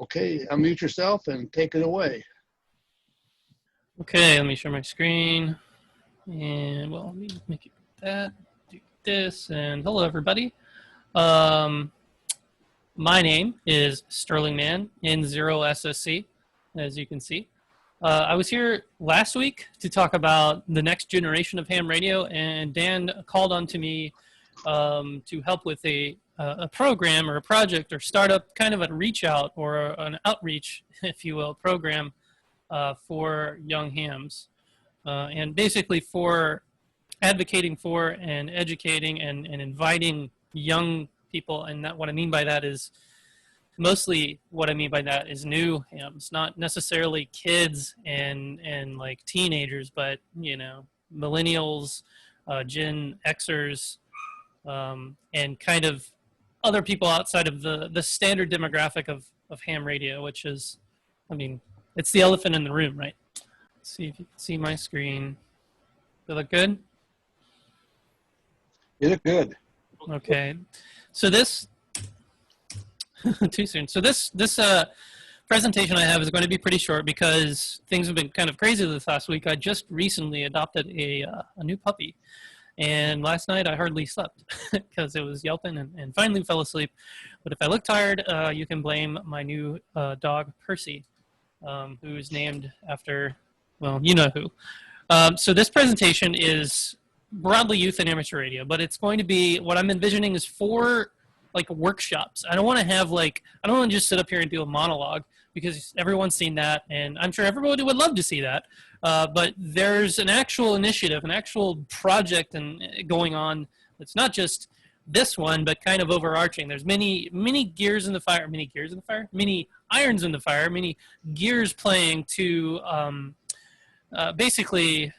Okay, unmute yourself and take it away. Okay, let me share my screen. And well, let me make it that, do this, and hello everybody. My name is Sterling Mann, N0SSC, as you can see. I was here last week to talk about the next generation of ham radio, and Dan called on to me to help with a program or a project or startup, kind of a reach out or an outreach, if you will, program for young hams. And basically for advocating for and educating and inviting young people. And that, what I mean by that is mostly what I mean by that is new hams, not necessarily kids and like teenagers, but, you know, millennials, Gen Xers, and kind of other people outside of the standard demographic of ham radio, which is, I mean, it's the elephant in the room, right? Let's see if you can see my screen. Does it look good? You look good. Okay. So this, too soon. So this presentation I have is going to be pretty short because things have been kind of crazy this last week. I just recently adopted a new puppy. And last night I hardly slept because it was yelping and finally fell asleep. But if I look tired, you can blame my new dog, Percy, who's named after, well, you know who. So this presentation is broadly youth and amateur radio, but it's going to be, what I'm envisioning is 4 like workshops. I don't want to have like, I don't want to just sit up here and do a monologue because everyone's seen that, and I'm sure everybody would love to see that. But there's an actual initiative, an actual project and going on. It's not just this one, but kind of overarching. There's many gears in the fire, many irons in the fire, many gears playing to basically,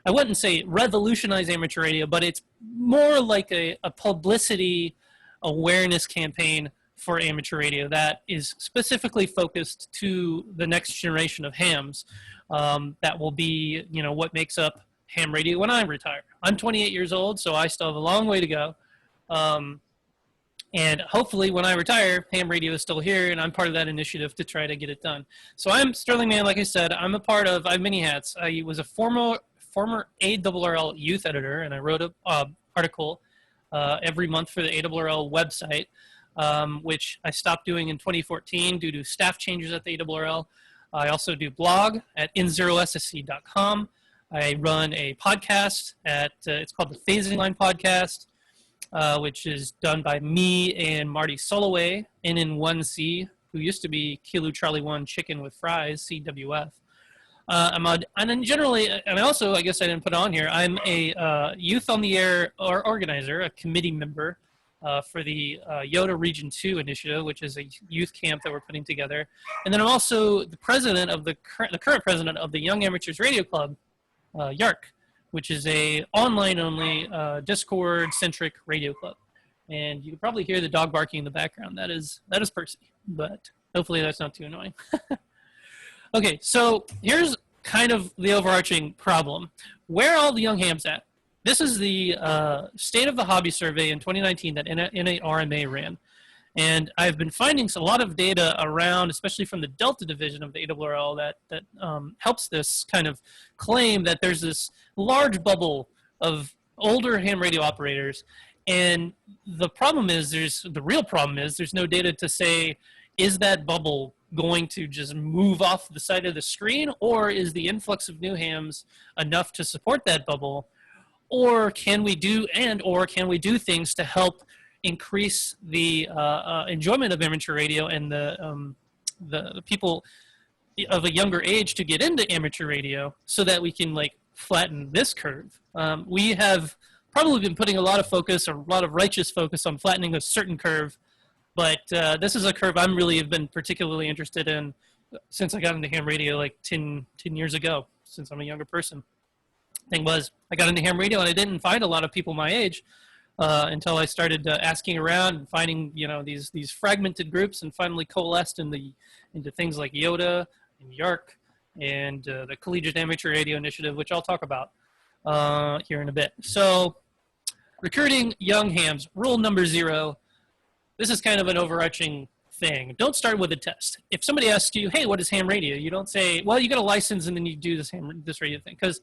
I wouldn't say revolutionize amateur radio, but it's more like a publicity awareness campaign for amateur radio that is specifically focused to the next generation of hams. That will be, you know, what makes up ham radio when I retire. I'm 28 years old, so I still have a long way to go. And hopefully when I retire, ham radio is still here, and I'm part of that initiative to try to get it done. So I'm Sterling Mann, like I said. I'm a part of, I have many hats. I was a former ARRL youth editor, and I wrote an article every month for the ARRL website, which I stopped doing in 2014 due to staff changes at the ARRL. I also do blog at N0SSC.com. I run a podcast at, it's called the Phasing Line Podcast, which is done by me and Marty Soloway, N0SSC, who used to be Kilo Charlie 1 Chicken with Fries, CWF. And generally, and also, I guess I didn't put it on here, I'm a Youth on the Air organizer, a committee member for the Yoda Region 2 initiative, which is a youth camp that we're putting together. And then I'm also the president of the current president of the Young Amateurs Radio Club, YARC, which is a online-only Discord-centric radio club. And you can probably hear the dog barking in the background. That is Percy, but hopefully that's not too annoying. Okay, so here's kind of the overarching problem. Where are all the young hams at? This is the State of the Hobby Survey in 2019 that NARMA ran. And I've been finding a lot of data around, especially from the Delta division of the ARRL, that helps this kind of claim that there's this large bubble of older ham radio operators. And the problem is, the real problem is there's no data to say, is that bubble going to just move off the side of the screen, or is the influx of new hams enough to support that bubble? Or can we do things to help increase the enjoyment of amateur radio and the people of a younger age to get into amateur radio, so that we can like flatten this curve? We have probably been putting a lot of focus, or a lot of righteous focus, on flattening a certain curve. But this is a curve I'm really have been particularly interested in since I got into ham radio like 10 years ago, since I'm a younger person. Thing was, I got into ham radio and I didn't find a lot of people my age until I started asking around and finding, you know, these fragmented groups, and finally coalesced into things like Yoda and YARC and the Collegiate Amateur Radio Initiative, which I'll talk about here in a bit. So recruiting young hams, rule number 0. This is kind of an overarching thing. Don't start with a test. If somebody asks you, hey, what is ham radio? You don't say, well, you got a license and then you do this radio thing. Because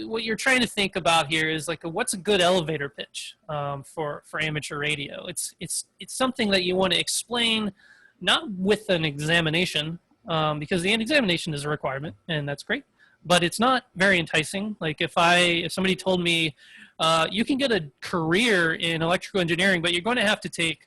what you're trying to think about here is like, what's a good elevator pitch for amateur radio? It's something that you want to explain, not with an examination, because the examination is a requirement, and that's great. But it's not very enticing. Like if somebody told me, you can get a career in electrical engineering, but you're going to have to take,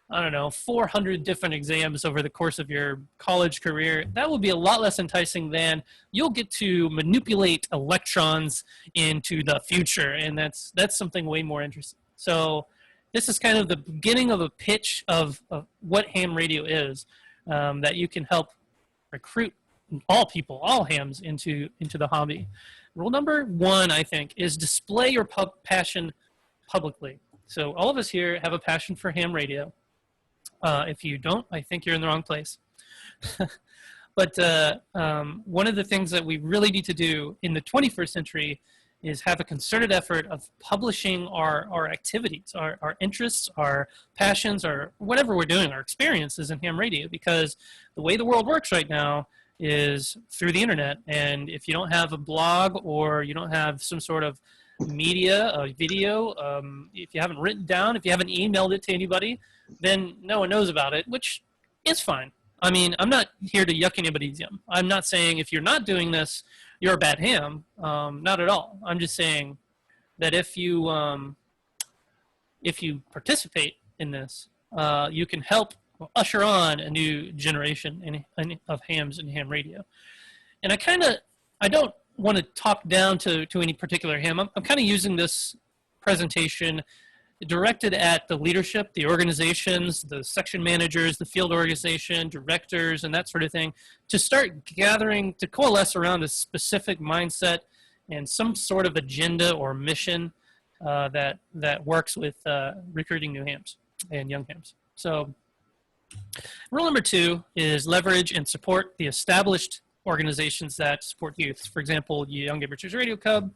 I don't know, 400 different exams over the course of your college career, that would be a lot less enticing than you'll get to manipulate electrons into the future. And that's something way more interesting. So this is kind of the beginning of a pitch of what ham radio is, that you can help recruit all people, all hams into the hobby. Rule number 1, I think, is display your passion publicly. So all of us here have a passion for ham radio. If you don't, I think you're in the wrong place. But one of the things that we really need to do in the 21st century is have a concerted effort of publishing our activities, our interests, our passions, or whatever we're doing, our experiences in ham radio, because the way the world works right now is through the internet. And if you don't have a blog or you don't have some sort of media, a video, if you haven't written down, if you haven't emailed it to anybody, then no one knows about it, which is fine. I mean, I'm not here to yuck anybody's yum. I'm not saying if you're not doing this, you're a bad ham. Not at all. I'm just saying that if you participate in this, you can help usher on a new generation of hams and ham radio. And I don't want to talk down to any particular ham. I'm kind of using this presentation directed at the leadership, the organizations, the section managers, the field organization, directors, and that sort of thing, to start gathering, to coalesce around a specific mindset and some sort of agenda or mission that works with recruiting new hams and young hams. So rule number 2 is leverage and support the established organizations that support youth. For example, Young Amateurs Radio Club,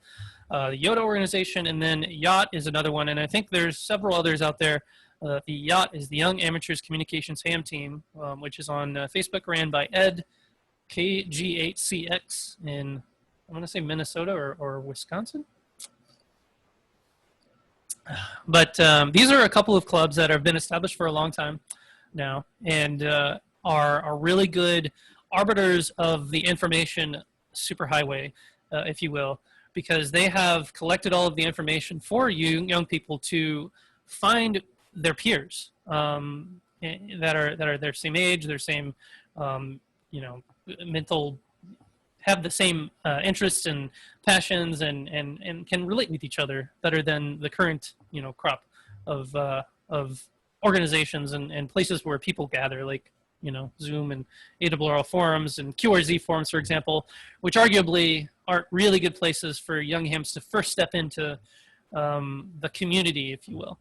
the YOTA organization, and then YACHT is another one. And I think there's several others out there. The YACHT is the Young Amateurs Communications Ham Team, which is on Facebook, ran by Ed KG8CX in, I want to say Minnesota or Wisconsin. But these are a couple of clubs that have been established for a long time now, and are really good arbiters of the information superhighway, if you will, because they have collected all of the information for you young people to find their peers that are their same age, their same mental, have the same interests and passions, and can relate with each other better than the current crop of organizations and places where people gather, like Zoom and ARRL forums and QRZ forums, for example, which arguably aren't really good places for young hams to first step into the community, if you will.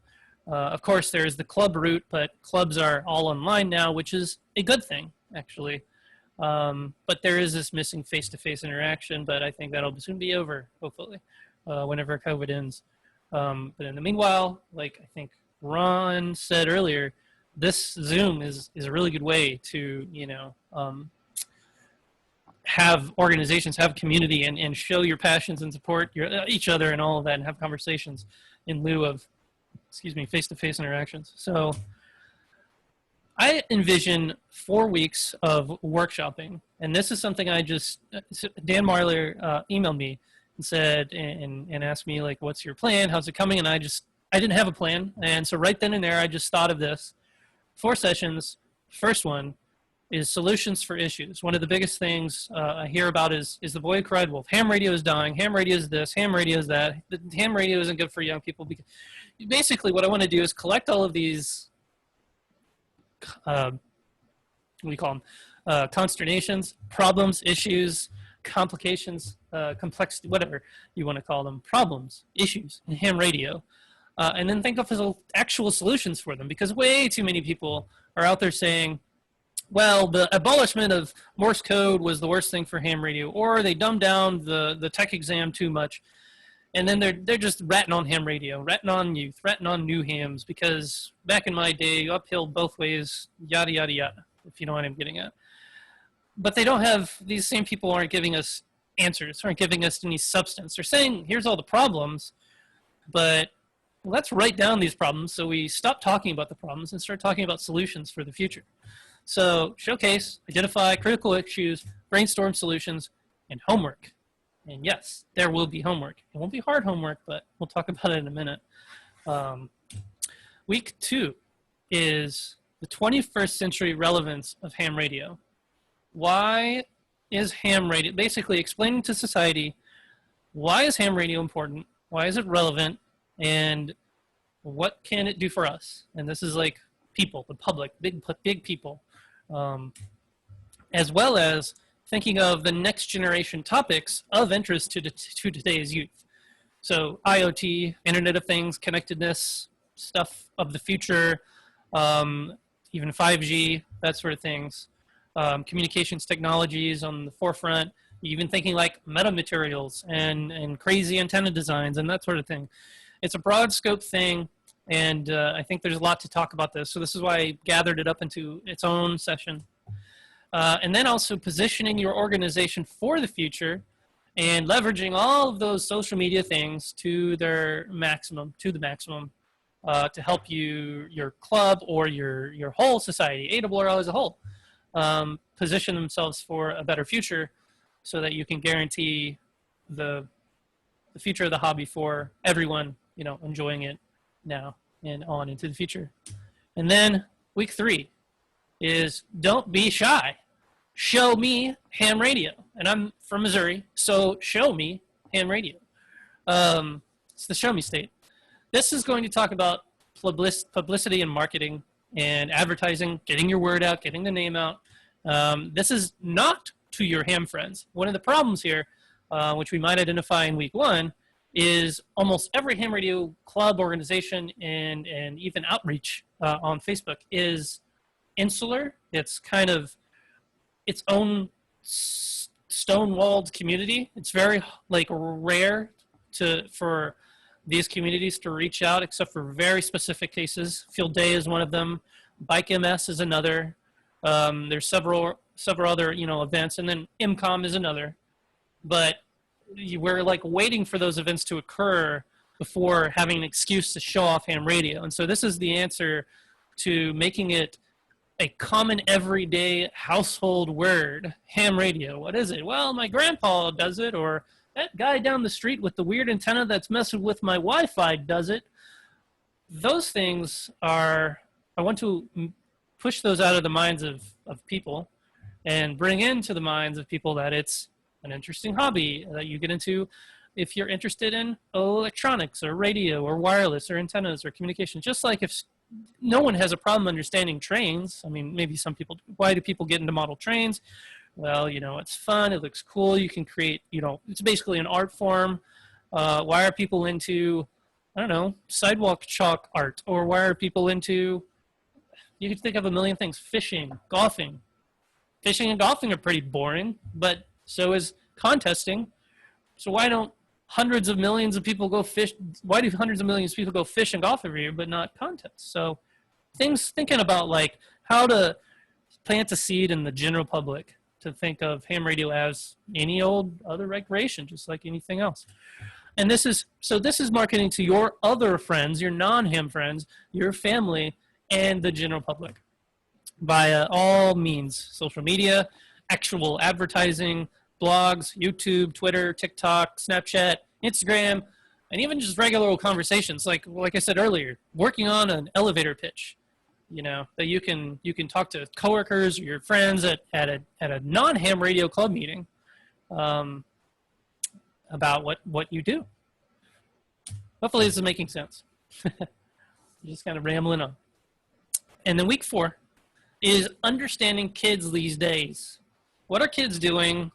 Of course, there's the club route, but clubs are all online now, which is a good thing, actually. But there is this missing face-to-face interaction, but I think that'll soon be over, hopefully, whenever COVID ends. But in the meanwhile, like I think Ron said earlier, this Zoom is a really good way to, have organizations, have community, and show your passions and support each other and all of that, and have conversations in lieu of, face-to-face interactions. So I envision 4 weeks of workshopping, and this is something Dan Marler emailed me and said, and asked me, like, what's your plan? How's it coming? And I didn't have a plan. And so right then and there, I just thought of this. 4 sessions. First one is solutions for issues. One of the biggest things I hear about is the boy who cried wolf. Ham radio is dying. Ham radio is this. Ham radio is that. The ham radio isn't good for young people. Because basically, what I want to do is collect all of these, what do you call them? Consternations, problems, issues, complications, complexity, whatever you want to call them, problems, issues in ham radio. And then think of actual solutions for them, because way too many people are out there saying, well, the abolishment of Morse code was the worst thing for ham radio, or they dumbed down the tech exam too much. And then they're just ratting on ham radio, ratting on youth, ratting on new hams, because back in my day, uphill both ways, yada, yada, yada, if you know what I'm getting at. But they don't have, these same people aren't giving us answers, aren't giving us any substance. They're saying, here's all the problems, but let's write down these problems so we stop talking about the problems and start talking about solutions for the future. So showcase, identify critical issues, brainstorm solutions, and homework. And yes, there will be homework. It won't be hard homework, but we'll talk about it in a minute. Week 2 is the 21st century relevance of ham radio. Why is ham radio, basically explaining to society, why is ham radio important? Why is it relevant? And what can it do for us? And this is like people, the public, big people, as well as thinking of the next generation topics of interest to today's youth. So IoT, Internet of Things, connectedness, stuff of the future, even 5G, that sort of things. Communications technologies on the forefront, even thinking like metamaterials and crazy antenna designs and that sort of thing. It's a broad scope thing, and I think there's a lot to talk about this. So this is why I gathered it up into its own session. And then also positioning your organization for the future and leveraging all of those social media things to their maximum, to help your club or your whole society, ARRL as a whole, position themselves for a better future so that you can guarantee the future of the hobby for everyone, you know, enjoying it now and on into the future. And then week 3 is don't be shy. Show me ham radio. And I'm from Missouri, so show me ham radio. It's the show me state. This is going to talk about publicity and marketing and advertising, getting your word out, getting the name out. This is not to your ham friends. One of the problems here, which we might identify in week 1, is almost every ham radio club, organization, and even outreach on Facebook is insular. It's kind of its own stone-walled community. It's very like rare for these communities to reach out, except for very specific cases. Field Day is one of them. Bike MS is another. There's several other events, and then IMCOM is another. But we're like waiting for those events to occur before having an excuse to show off ham radio. And so this is the answer to making it a common everyday household word. Ham radio, what is it? Well, my grandpa does it, or that guy down the street with the weird antenna that's messing with my Wi-Fi does it. Those things are, I want to push those out of the minds of people and bring into the minds of people that it's an interesting hobby that you get into if you're interested in electronics or radio or wireless or antennas or communication. Just like if no one has a problem understanding trains. I mean, maybe some people, why do people get into model trains? Well, it's fun, it looks cool, you can create, it's basically an art form. Why are people into, I don't know, sidewalk chalk art? Or why are people into, you could think of a million things, fishing, golfing. Fishing and golfing are pretty boring, but so is contesting. So why don't hundreds of millions of people go fish? Why do hundreds of millions of people go fish and golf every year, but not contests? So thinking about like how to plant a seed in the general public to think of ham radio as any old other recreation, just like anything else. And this is marketing to your other friends, your non-ham friends, your family, and the general public via all means: social media, actual advertising, blogs, YouTube, Twitter, TikTok, Snapchat, Instagram, and even just regular old conversations. Like I said earlier, working on an elevator pitch, that you can talk to coworkers or your friends at a non-ham radio club meeting about what you do. Hopefully this is making sense. Just kind of rambling on. And then week 4 is understanding kids these days. What are kids doing?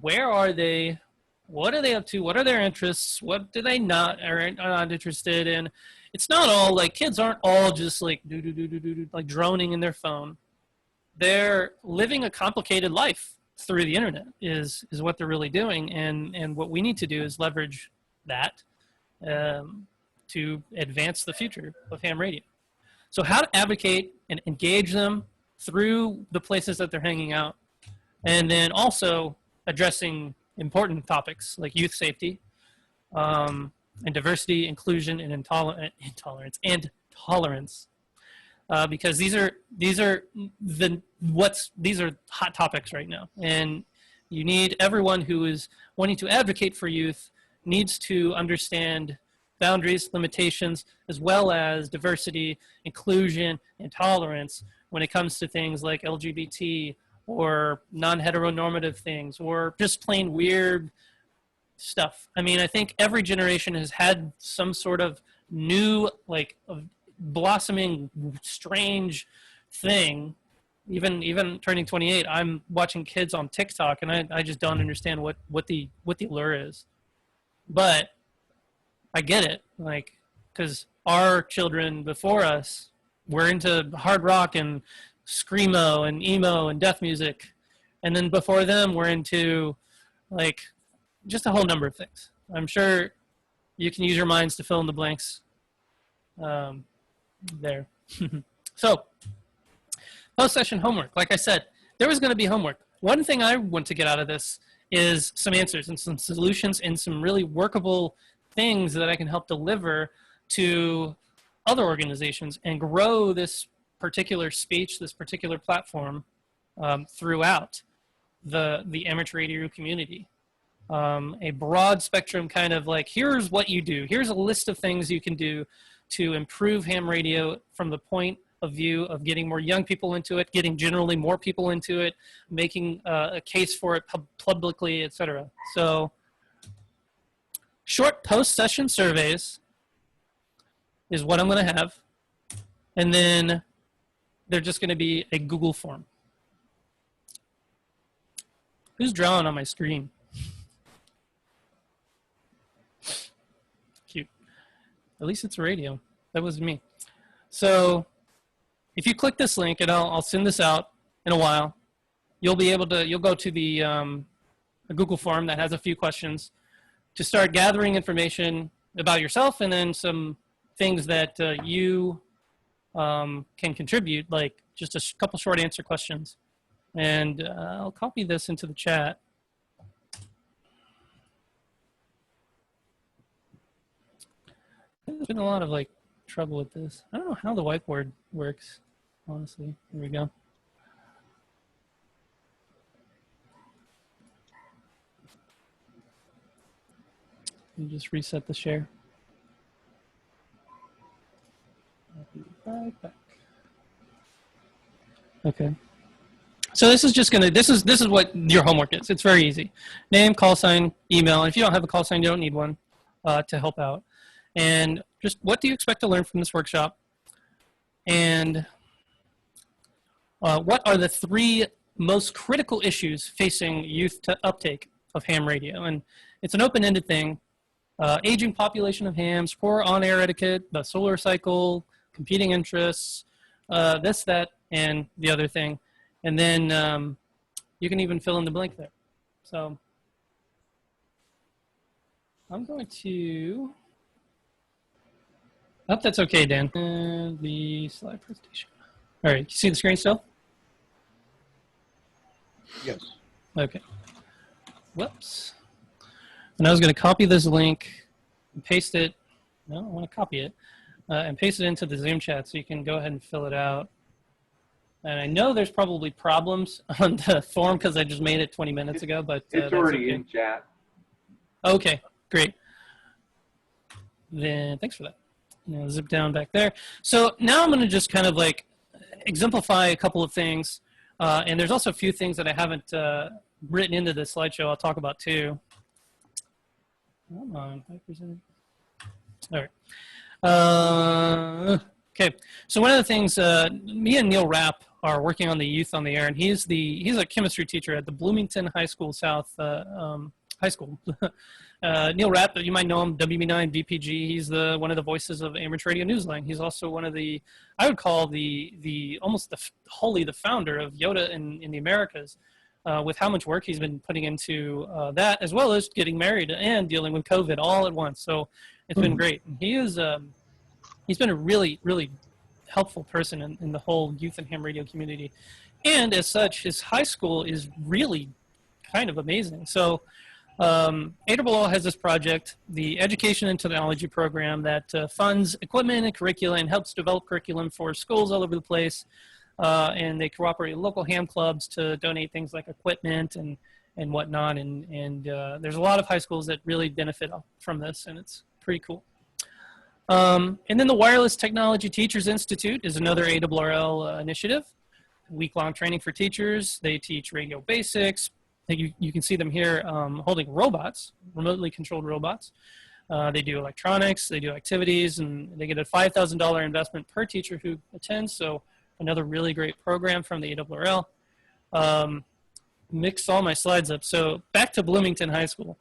Where are they? What are they up to? What are their interests? What do they are not interested in? It's not all like kids aren't all just like like droning in their phone. They're living a complicated life through the internet is what they're really doing. And what we need to do is leverage that to advance the future of ham radio. So how to advocate and engage them through the places that they're hanging out, and then also addressing important topics like youth safety, and diversity, inclusion, and intolerance and tolerance, because these are hot topics right now, and you need everyone who is wanting to advocate for youth needs to understand boundaries, limitations, as well as diversity, inclusion, and tolerance when it comes to things like LGBT or non-heteronormative things or just plain weird stuff. I mean, I think every generation has had some sort of new, like, blossoming, strange thing. Even turning 28, I'm watching kids on TikTok, and I just don't understand what the allure is. But I get it, like, because our children before us were into hard rock and screamo and emo and death music, and then before them we're into, like, just a whole number of things. I'm sure you can use your minds to fill in the blanks there. So, post-session homework. Like I said, there was going to be homework. One thing I want to get out of this is some answers and some solutions and some really workable things that I can help deliver to other organizations and grow this particular speech, this particular platform throughout the amateur radio community. A broad spectrum kind of like, here's what you do. Here's a list of things you can do to improve ham radio from the point of view of getting more young people into it, getting generally more people into it, making a case for it publicly, etc. So short post-session surveys is what I'm going to have. And then they're just going to be a Google form. Who's drawing on my screen? Cute. At least it's radio. That was me. So if you click this link, and I'll send this out in a while, you'll go to the a Google form that has a few questions to start gathering information about yourself, and then some things that you can contribute, like just a couple short answer questions. And I'll copy this into the chat. There's been a lot of like trouble with this. I don't know how the whiteboard works, honestly. Here we go. You just reset the share. I'll be right back. Okay. So this is just gonna, this is what your homework is. It's very easy. Name, call sign, email. And if you don't have a call sign, you don't need one to help out. And just what do you expect to learn from this workshop? And what are the 3 most critical issues facing youth uptake of ham radio? And it's an open-ended thing. Aging population of hams, poor on-air etiquette, the solar cycle, competing interests, this, that, and the other thing. And then you can even fill in the blank there. So I'm going to, I hope that's okay, Dan. And the slide presentation. All right, you see the screen still? Yes. Okay. Whoops. And I was going to copy this link and paste it. No, I want to copy it and paste it into the Zoom chat so you can go ahead and fill it out. And I know there's probably problems on the form because I just made it 20 minutes ago, but it's already okay. in chat. Okay, great. Then thanks for that. Now zip down back there. So now I'm going to just kind of like exemplify a couple of things. And there's also a few things that I haven't written into this slideshow I'll talk about too. Come on, 5%. All right. Okay, so one of the things, me and Neil Rapp are working on the Youth on the Air, and he's a chemistry teacher at the Bloomington High School South High School. Neil Rapp, you might know him, WB9 VPG. He's one of the voices of Amateur Radio Newsline. He's also one of the, I would call the founder of Yoda in the Americas. with how much work he's been putting into that, as well as getting married and dealing with COVID all at once. So it's been great. And he's been a really, really helpful person in the whole youth and ham radio community. And as such, his high school is really kind of amazing. So ARRL has this project, the Education and Technology Program, that funds equipment and curricula and helps develop curriculum for schools all over the place. And they cooperate with local ham clubs to donate things like equipment and whatnot. And there's a lot of high schools that really benefit from this, and it's pretty cool. And then the Wireless Technology Teachers Institute is another ARRL initiative. Week-long training for teachers. They teach radio basics. You can see them here holding robots, remotely controlled robots. They do electronics, they do activities, and they get a $5,000 investment per teacher who attends. So another really great program from the ARRL. Mixed all my slides up. So back to Bloomington High School.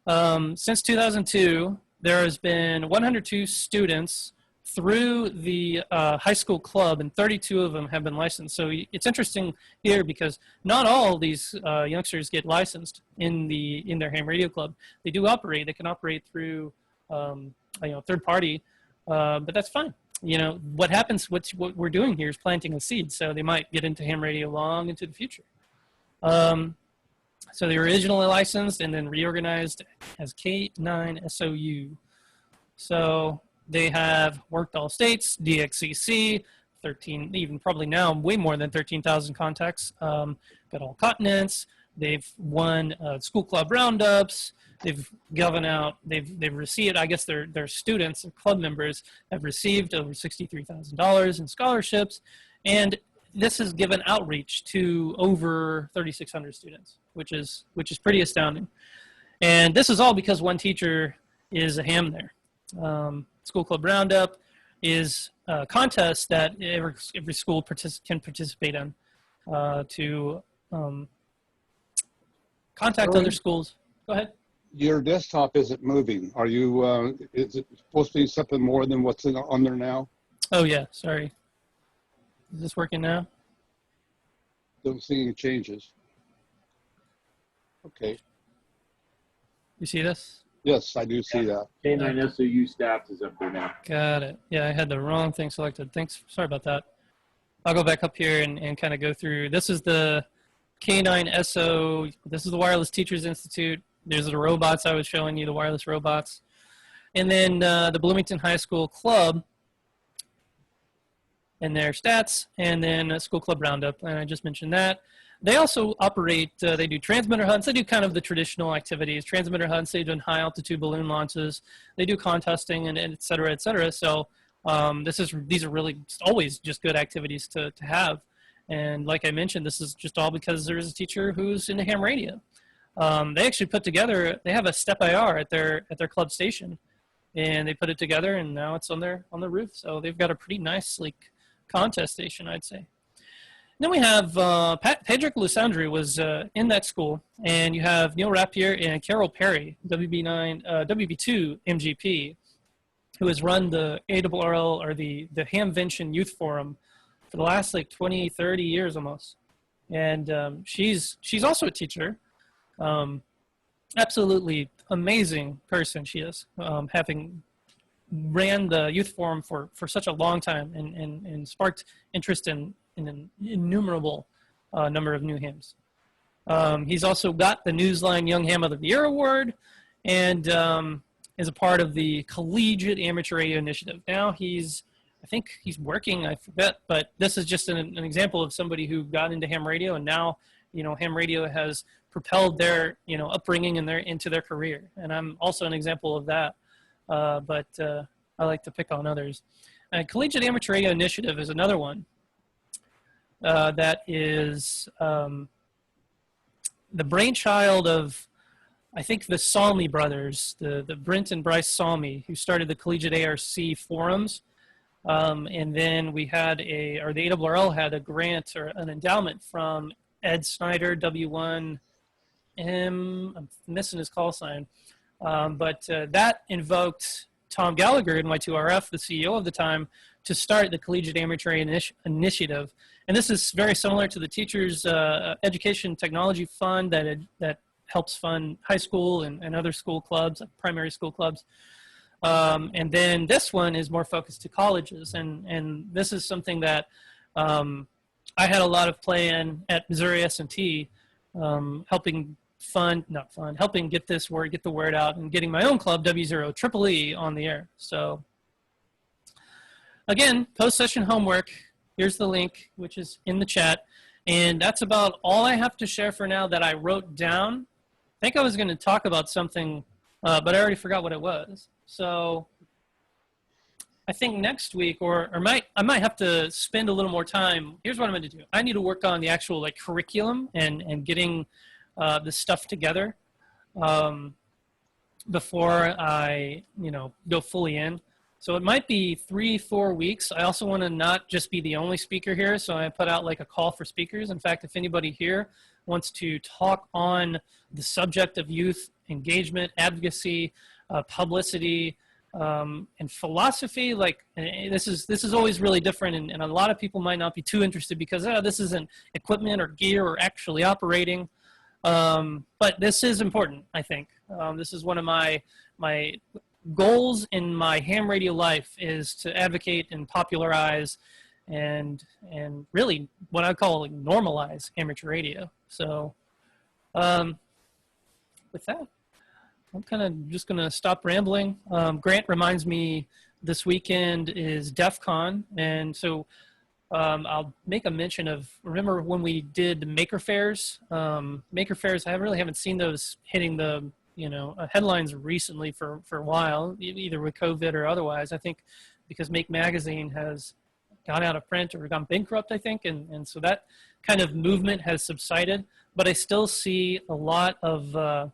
Since 2002, there has been 102 students through the high school club, and 32 of them have been licensed. So it's interesting here because not all these youngsters get licensed in their ham radio club. They do operate. They can operate through third party, but that's fine. You know what happens. What we're doing here is planting a seed. So they might get into ham radio long into the future. So they were originally licensed and then reorganized as K9SOU. So they have worked all states, DXCC, 13, even probably now way more than 13,000 contacts, got all continents. They've won school club roundups. They've given out, they've received, I guess their students and club members have received over $63,000 in scholarships. And this has given outreach to over 3,600 students, which is pretty astounding. And this is all because one teacher is a ham there. School Club Roundup is a contest that every school can participate in to contact other schools. Go ahead. Your desktop isn't moving. Are you, is it supposed to be something more than what's on there now? Oh, yeah. Sorry. Is this working now? Don't see any changes. Okay. You see this? Yes, I do see that. K9SOU staff is up there now. Got it. Yeah, I had the wrong thing selected. Thanks. Sorry about that. I'll go back up here and kind of go through. This is the K9SO. This is the Wireless Teachers Institute. There's the robots I was showing you, the wireless robots. And then the Bloomington High School Club and their stats, and then School Club Roundup, and I just mentioned that. They also operate, they do transmitter hunts. They do kind of the traditional activities, transmitter hunts. They do high altitude balloon launches. They do contesting and et cetera, et cetera. So these are really always just good activities to have. And like I mentioned, this is just all because there is a teacher who's into ham radio. They actually put together, they have a step IR at their club station, and they put it together, and now it's on the roof. So they've got a pretty nice, sleek contest station, I'd say. Then we have Patrick Lusandri was in that school, and you have Neil Rapier and Carol Perry, WB2 MGP, who has run the ARRL, or the Hamvention Youth Forum, for the last like 20, 30 years almost. And she's also a teacher. Absolutely amazing person she is, having ran the youth forum for such a long time and sparked interest in an innumerable number of new hams. He's also got the Newsline Young Ham of the Year Award, and is a part of the Collegiate Amateur Radio Initiative. Now I think he's working, I forget, but this is just an example of somebody who got into ham radio, and now, ham radio has propelled their, upbringing and into their career. And I'm also an example of that, but I like to pick on others. Collegiate Amateur Radio Initiative is another one. That is the brainchild of, I think, the Salmi brothers, the Brent and Bryce Salmi, who started the Collegiate ARC forums. And then we had the ARRL had a grant or an endowment from Ed Snyder, W1M, I'm missing his call sign. But that invoked Tom Gallagher, NY2RF, the CEO of the time, to start the Collegiate Amateur Initiative. And this is very similar to the Teachers Education Technology Fund that helps fund high school and other school clubs, primary school clubs. And then this one is more focused to colleges. And this is something that I had a lot of play in at Missouri S&T, helping helping get the word out, and getting my own club, W0EE, on the air. So again, post-session homework, here's the link, which is in the chat. And that's about all I have to share for now that I wrote down. I think I was going to talk about something, but I already forgot what it was. So I think next week, I might have to spend a little more time. Here's what I'm going to do. I need to work on the actual like curriculum and getting the stuff together before I go fully in. So it might be 3-4 weeks. I also want to not just be the only speaker here, so I put out like a call for speakers. In fact, if anybody here wants to talk on the subject of youth engagement, advocacy, publicity, and philosophy, like this is always really different, and a lot of people might not be too interested because this isn't equipment or gear or actually operating. But this is important, I think. This is one of my goals in my ham radio life, is to advocate and popularize and really what I call like normalize amateur radio. So with that, I'm kind of just going to stop rambling. Grant reminds me this weekend is DEF CON, and so I'll make a mention of, remember when we did Maker Fairs? Maker Fairs, I really haven't seen those hitting the headlines recently for a while, either with COVID or otherwise. I think because Make Magazine has gone out of print or gone bankrupt, I think, and so that kind of movement has subsided. But I still see a lot of a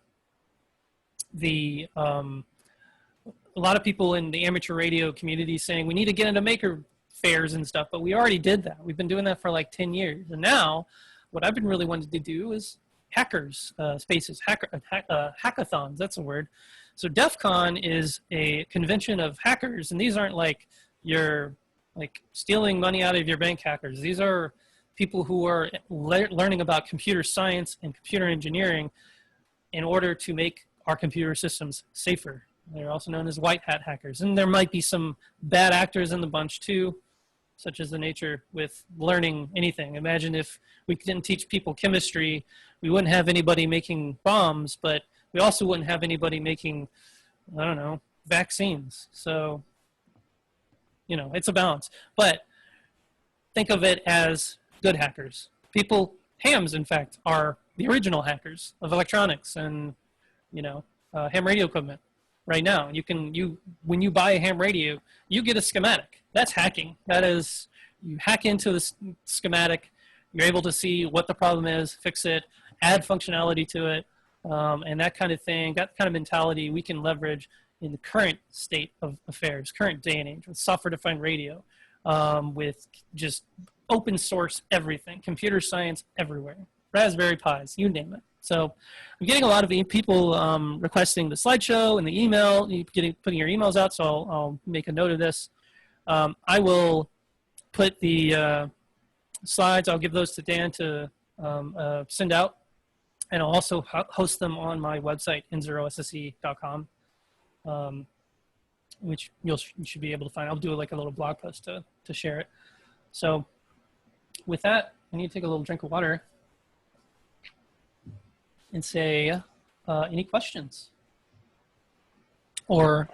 lot of people in the amateur radio community saying we need to get into Maker Fairs and stuff, but we already did that. We've been doing that for like 10 years. And now what I've been really wanting to do is hackers spaces, hackathons, that's a word. So DEF CON is a convention of hackers, and these aren't like you're like stealing money out of your bank hackers. These are people who are learning about computer science and computer engineering in order to make our computer systems safer. They're also known as white hat hackers. And there might be some bad actors in the bunch too, such as the nature with learning anything. Imagine if we didn't teach people chemistry, we wouldn't have anybody making bombs, but we also wouldn't have anybody making, I don't know, vaccines. So, it's a balance. But think of it as good hackers. Hams, in fact, are the original hackers of electronics and, ham radio equipment. Right now, when you buy a ham radio, you get a schematic. That's hacking. That is, you hack into the schematic, you're able to see what the problem is, fix it, add functionality to it, and that kind of thing, that kind of mentality we can leverage in the current state of affairs, current day and age, with software-defined radio, with just open source everything, computer science everywhere, Raspberry Pis, you name it. So I'm getting a lot of people requesting the slideshow and the email, putting your emails out, so I'll make a note of this. I will put the slides, I'll give those to Dan to send out, and I'll also host them on my website, N0SSC.com, which you should be able to find. I'll do like a little blog post to share it. So with that, I need to take a little drink of water and say, any questions? Or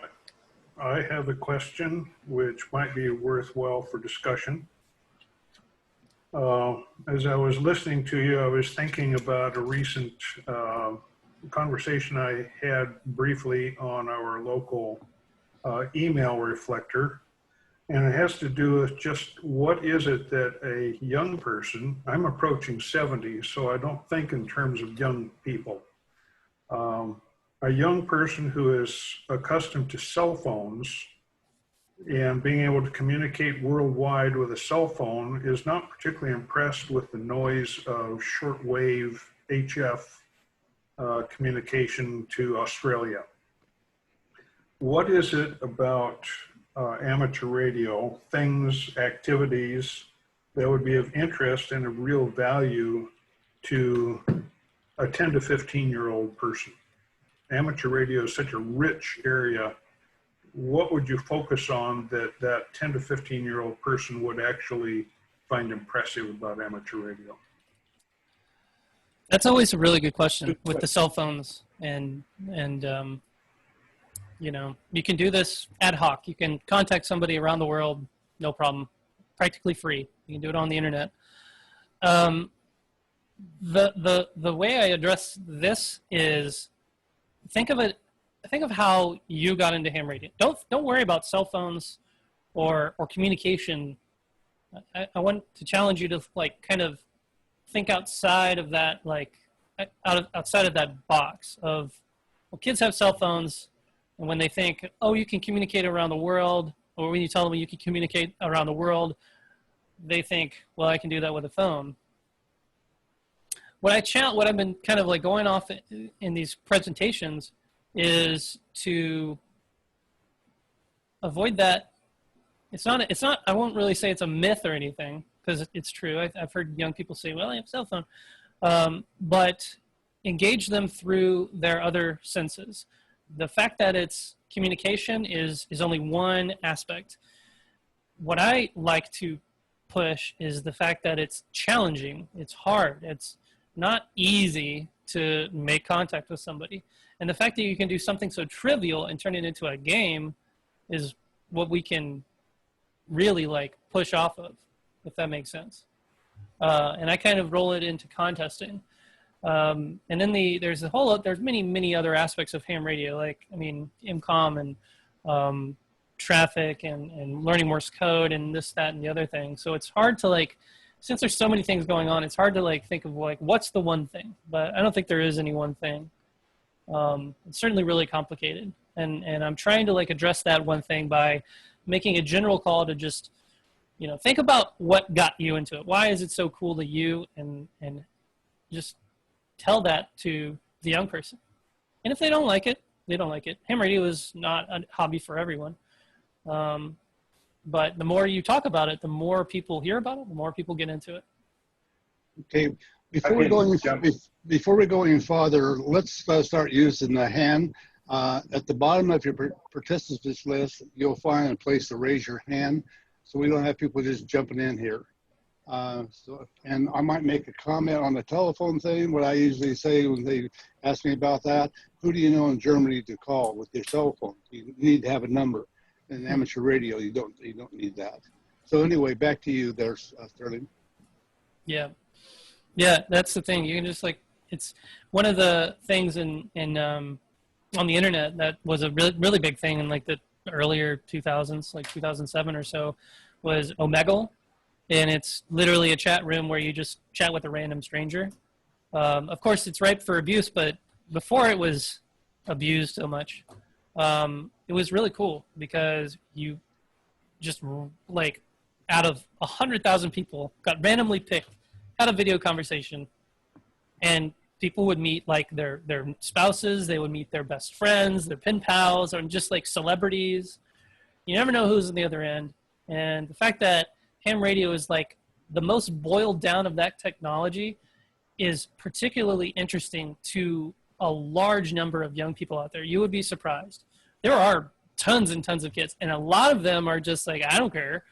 I have a question which might be worthwhile for discussion. As I was listening to you, I was thinking about a recent conversation I had briefly on our local email reflector. And it has to do with just what is it that a young person, I'm approaching 70, so I don't think in terms of young people. A young person who is accustomed to cell phones and being able to communicate worldwide with a cell phone is not particularly impressed with the noise of shortwave HF communication to Australia. what is it about amateur radio, things, activities that would be of interest and of real value to a 10 to 15-year-old person? Amateur radio is such a rich area. What would you focus on that 10 to 15-year-old person would actually find impressive about amateur radio? That's always a really good question with the cell phones, and you know, you can do this ad hoc. You can contact somebody around the world, no problem, practically free. You can do it on the internet. The way I address this is think of how you got into ham radio. Don't worry about cell phones or communication. I want to challenge you to like kind of think outside of that, like outside of that box of, well, kids have cell phones, and when they think, oh, you can communicate around the world, or when you tell them you can communicate around the world, they think, well, I can do that with a phone. What I've been kind of like going off in these presentations is to avoid that. It's not, I won't really say it's a myth or anything, because it's true. I've heard young people say, well, I have a cell phone. But engage them through their other senses. The fact that it's communication is only one aspect. What I like to push is the fact that it's challenging. It's hard. It's not easy to make contact with somebody. And the fact that you can do something so trivial and turn it into a game is what we can really like push off of, if that makes sense. And I kind of roll it into contesting. And then there's many other aspects of ham radio, like, I mean, IMCOM and traffic and learning Morse code and this, that, and the other thing. So it's hard to like, since there's so many things going on, it's hard to like think of like, what's the one thing? But I don't think there is any one thing. It's certainly really complicated. And I'm trying to like address that one thing by making a general call to just, you know, think about what got you into it. Why is it so cool to you? And just tell that to the young person. And if they don't like it, they don't like it. Ham radio is not a hobby for everyone. But the more you talk about it, the more people hear about it, the more people get into it. Okay, before we go any farther, let's start using the hand. At the bottom of your participants list, you'll find a place to raise your hand, so we don't have people just jumping in here. And I might make a comment on the telephone thing. What I usually say when they ask me about that, who do you know in Germany to call with your cell phone? You need to have a number. In amateur radio, you don't need that. So anyway, back to you there, Sterling. Yeah, that's the thing. You can just like, it's one of the things in on the internet that was a really big thing in like the earlier 2000s, like 2007 or so, was Omegle. And it's literally a chat room where you just chat with a random stranger. Of course, it's ripe for abuse, but before it was abused so much, it was really cool because you just like out of 100,000 people got randomly picked, had a video conversation, and people would meet like their spouses, they would meet their best friends, their pen pals, or just like celebrities. You never know who's on the other end. And the fact that ham radio is like the most boiled down of that technology is particularly interesting to a large number of young people out there. You would be surprised. There are tons and tons of kids, and a lot of them are just like, I don't care.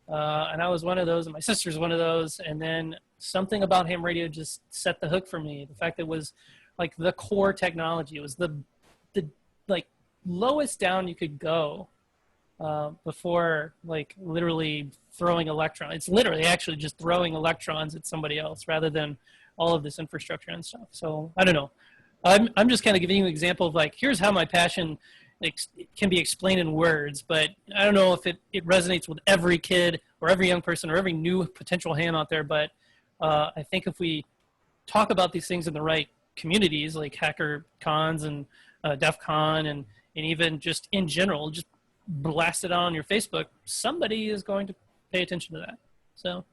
And I was one of those, and my sister's one of those. And then something about ham radio just set the hook for me. The fact that it was like the core technology. It was the like lowest down you could go before like literally throwing electrons. It's literally actually just throwing electrons at somebody else rather than all of this infrastructure and stuff. So I don't know. I'm just kind of giving you an example of like, here's how my passion can be explained in words, but I don't know if it resonates with every kid or every young person or every new potential ham out there. But I think if we talk about these things in the right communities, like hacker cons and DEF CON and even just in general, just blast it on your Facebook, somebody is going to pay attention to that. So,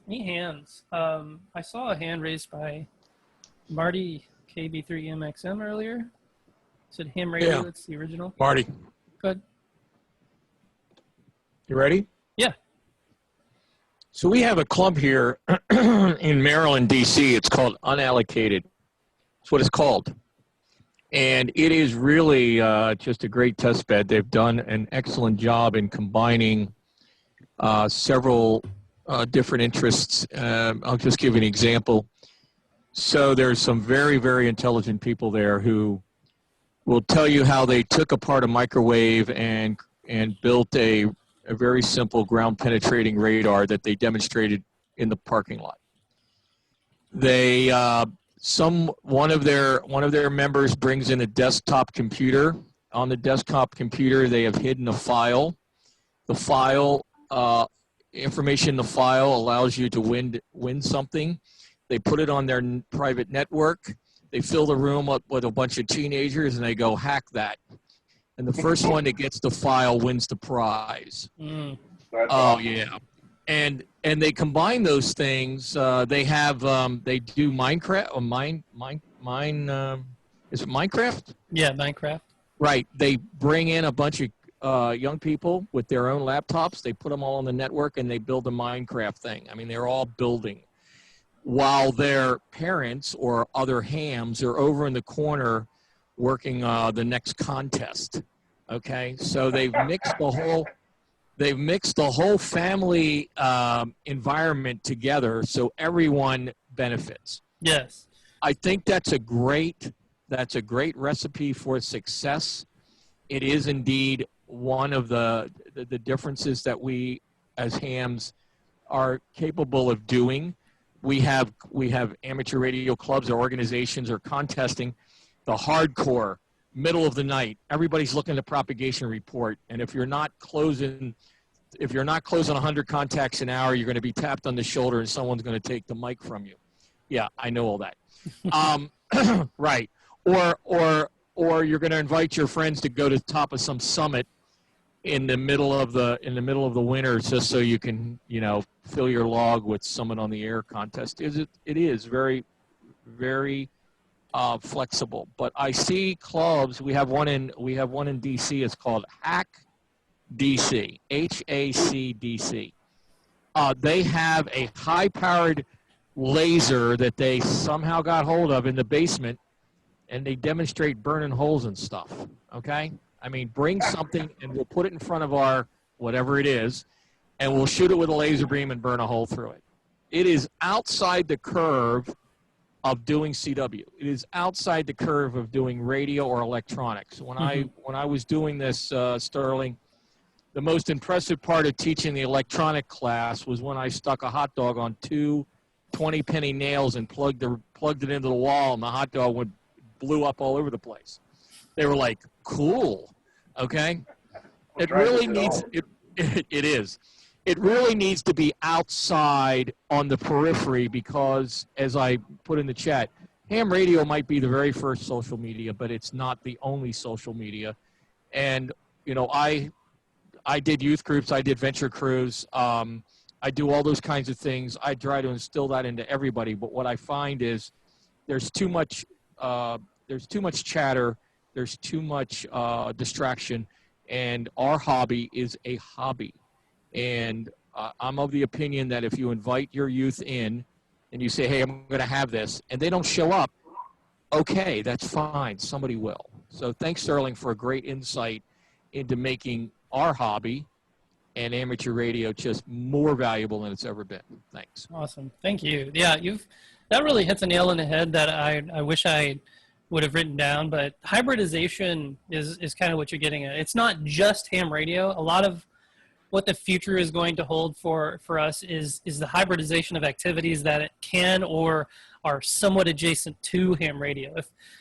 any hands? I saw a hand raised by Marty KB3MXM earlier. Is it ham radio? Yeah. It's the original. Marty, Good. you ready? Yeah. So we have a club here in Maryland, D.C. It's called Unallocated. That's what it's called. And it is really just a great test bed. They've done an excellent job in combining several different interests. I'll just give you an example. So there's some very, very intelligent people there who will tell you how they took apart a microwave and built a very simple ground penetrating radar that they demonstrated in the parking lot. They one of their members brings in a desktop computer. On the desktop computer, they have hidden a file. The file information in the file allows you to win something. They put it on their private network. They fill the room up with a bunch of teenagers, and they go hack that. And the first one that gets the file wins the prize. Mm. Oh yeah, and they combine those things. They have they do Minecraft or is it Minecraft? Yeah, Minecraft. Right. They bring in a bunch of young people with their own laptops. They put them all on the network and they build a Minecraft thing. I mean, they're all building, while their parents or other hams are over in the corner working the next contest. Okay, so they've mixed the whole family environment together so everyone benefits. Yes. I think that's a great recipe for success. It is indeed one of the differences that we as hams are capable of doing. We have amateur radio clubs or organizations or contesting the hardcore middle of the night. Everybody's looking at the propagation report, and if you're not closing 100 contacts an hour, you're going to be tapped on the shoulder and someone's going to take the mic from you. Yeah, I know all that. Right. Or you're going to invite your friends to go to the top of some summit in the middle of the winter just so you can, fill your log with Summit on the Air contest. It is very, very flexible. But I see clubs. We have one in DC. It's called Hack DC, HACDC. They have a high-powered laser that they somehow got hold of in the basement, and they demonstrate burning holes and stuff. Okay, I mean, bring something and we'll put it in front of our whatever it is, and we'll shoot it with a laser beam and burn a hole through it. It is outside the curve of doing CW. It is outside the curve of doing radio or electronics. When I was doing this, Sterling, the most impressive part of teaching the electronic class was when I stuck a hot dog on two 20-penny nails and plugged it into the wall, and the hot dog blew up all over the place. They were like, "Cool, okay." It really needs it is. It really needs to be outside on the periphery because, as I put in the chat, ham radio might be the very first social media, but it's not the only social media. And I did youth groups, I did venture crews, I do all those kinds of things. I try to instill that into everybody, but what I find is there's too much chatter, there's too much distraction, and our hobby is a hobby. And I'm of the opinion that if you invite your youth in and you say, "Hey, I'm going to have this," and they don't show up, okay, that's fine. Somebody will. So thanks, Sterling, for a great insight into making our hobby and amateur radio just more valuable than it's ever been. Thanks. Awesome. Thank you. Yeah, that really hits a nail on the head that I wish I would have written down, but hybridization is kind of what you're getting at. It's not just ham radio. A lot of what the future is going to hold for us is the hybridization of activities that it can or are somewhat adjacent to ham radio.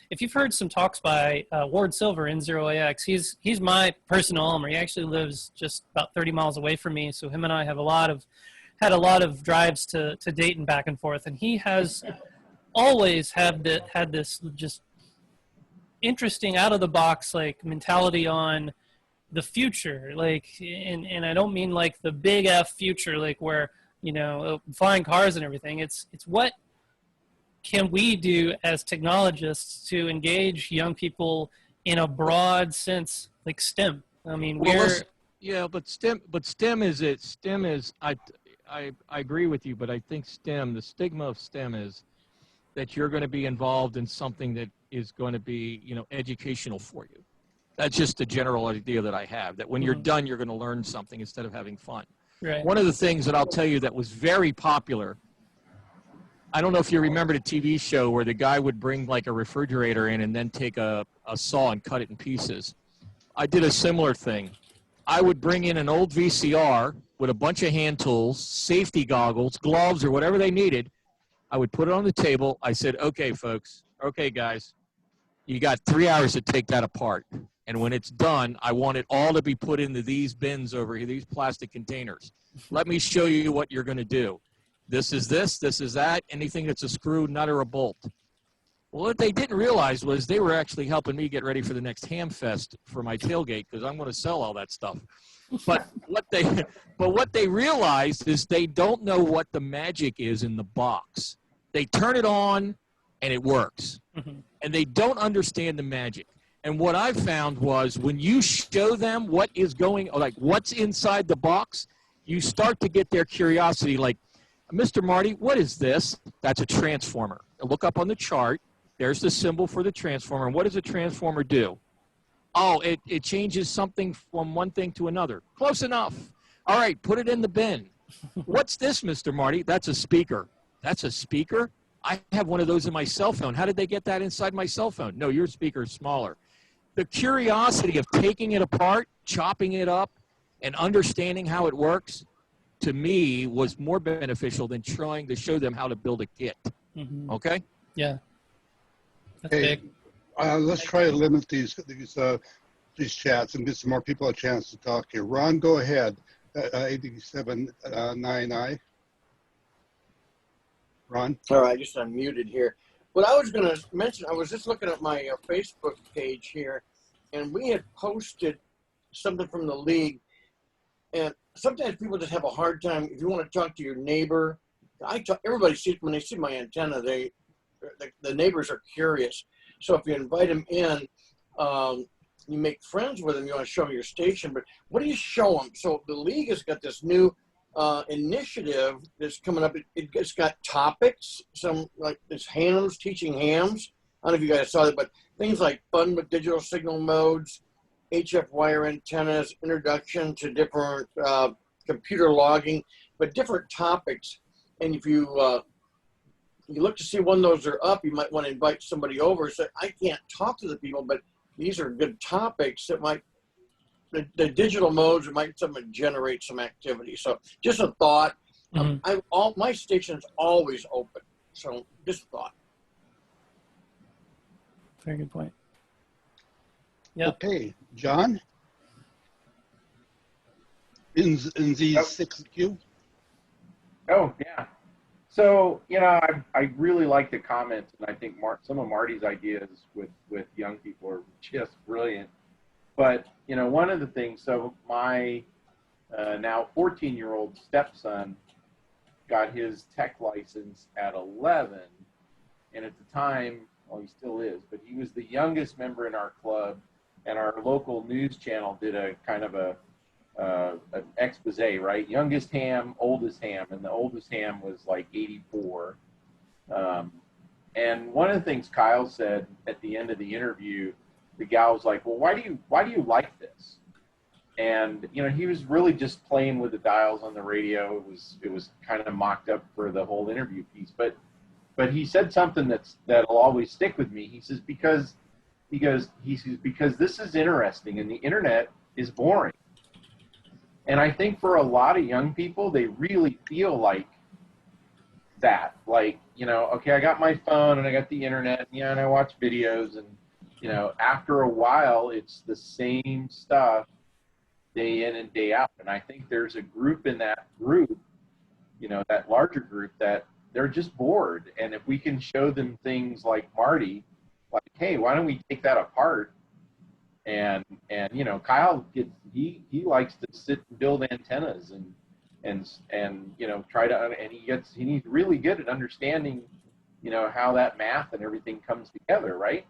If you've heard some talks by Ward Silver, N0AX, he's my personal alumni. He actually lives just about 30 miles away from me, so him and I have had a lot of drives to Dayton back and forth, and he has always had this just interesting out of the box like mentality on the future, like, and I don't mean like the big F future, like where, flying cars and everything. It's what can we do as technologists to engage young people in a broad sense, like STEM. I mean, Well, we're yeah, but STEM is it. STEM is, I agree with you, but I think STEM, the stigma of STEM is that you're going to be involved in something that is going to be, you know, educational for you. That's just the general idea that I have, that when you're done, you're going to learn something instead of having fun. right. One of the things that I'll tell you that was very popular, I don't know if you remember the TV show where the guy would bring like a refrigerator in and then take a saw and cut it in pieces. I did a similar thing. I would bring in an old VCR with a bunch of hand tools, safety goggles, gloves, or whatever they needed. I would put it on the table. I said, okay, folks, okay, guys, you got 3 hours to take that apart. And when it's done, I want it all to be put into these bins over here, these plastic containers. Let me show you what you're going to do. This is that, anything that's a screw, nut, or a bolt. Well, what they didn't realize was they were actually helping me get ready for the next Ham Fest for my tailgate, because I'm going to sell all that stuff. But what they realized is they don't know what the magic is in the box. They turn it on and it works. And they don't understand the magic. And what I found was when you show them what is going, like what's inside the box, you start to get their curiosity. Like, Mr. Marty, what is this? That's a transformer. Look up on the chart. There's the symbol for the transformer. And what does a transformer do? Oh, it changes something from one thing to another. Close enough. All right, put it in the bin. What's this, Mr. Marty? That's a speaker. That's a speaker? I have one of those in my cell phone. How did they get that inside my cell phone? No, your speaker is smaller. The curiosity of taking it apart, chopping it up, and understanding how it works, to me, was more beneficial than trying to show them how to build a kit. Okay? Yeah. That's Hey, big. let's try to limit these chats and give some more people a chance to talk here. Ron, go ahead. 8799. Ron? All right, I just unmuted here. What I was going to mention, I was just looking at my Facebook page here, and we had posted something from the league. And sometimes people just have a hard time. If you want to talk to your neighbor, everybody sees, when they see my antenna, the neighbors are curious. So if you invite them in, you make friends with them, you want to show them your station, but what do you show them? So the league has got this new initiative that's coming up. It's got topics, some like it's hams, teaching hams. I don't know if you guys saw that, but things like fun with digital signal modes, HF wire antennas, introduction to different computer logging, but different topics. And if you look to see when those are up, you might want to invite somebody over and say, I can't talk to the people, but these are good topics that might, the digital modes might generate some activity. So just a thought. My station's always open. So just a thought. Very good point. Yeah. Okay, John? In the 6Q? Oh, yeah. So, you know, I really like the comments, and I think some of Marty's ideas with young people are just brilliant. But, you know, one of the things, so my now 14-year-old stepson got his tech license at 11, and at the time, well, he still is, but he was the youngest member in our club, and our local news channel did a kind of an expose, right? Youngest ham, oldest ham, and the oldest ham was like 84. And one of the things Kyle said at the end of the interview, the gal was like, well, why do you like this? And, you know, he was really just playing with the dials on the radio. It was kind of mocked up for the whole interview piece, but he said something that'll always stick with me. He says, because this is interesting and the internet is boring. And I think for a lot of young people, they really feel like that. Like, you know, okay, I got my phone and I got the internet, yeah, and I watch videos, and, you know, after a while, it's the same stuff day in and day out. And I think there's a group in that group, you know, that larger group, that they're just bored. And if we can show them things like Marty, like, hey, why don't we take that apart? And you know, Kyle he likes to sit and build antennas and you know, try to, and he's really good at understanding, you know, how that math and everything comes together, right?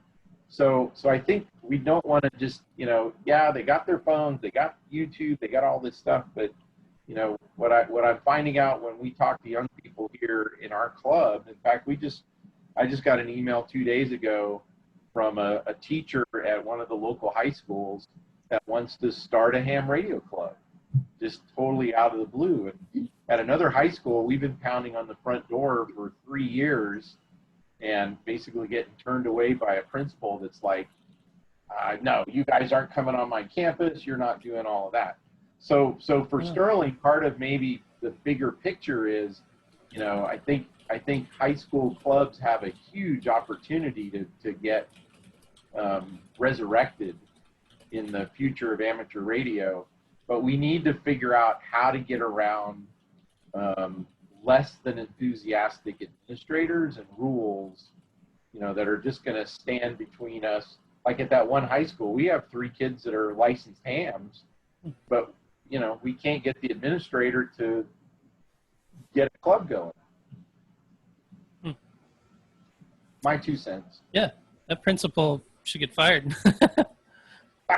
So I think we don't want to just, yeah, they got their phones, they got YouTube, they got all this stuff, but what I'm finding out when we talk to young people here in our club, in fact, I just got an email 2 days ago from a teacher at one of the local high schools that wants to start a ham radio club, just totally out of the blue. And at another high school, we've been pounding on the front door for 3 years and basically getting turned away by a principal that's like, no, you guys aren't coming on my campus, you're not doing all of that. So for Sterling, part of maybe the bigger picture is, I think high school clubs have a huge opportunity to get resurrected in the future of amateur radio, but we need to figure out how to get around less than enthusiastic administrators and rules, that are just going to stand between us. Like at that one high school, we have 3 kids that are licensed hams, but we can't get the administrator to get a club going. My 2 cents. Yeah, that principal should get fired.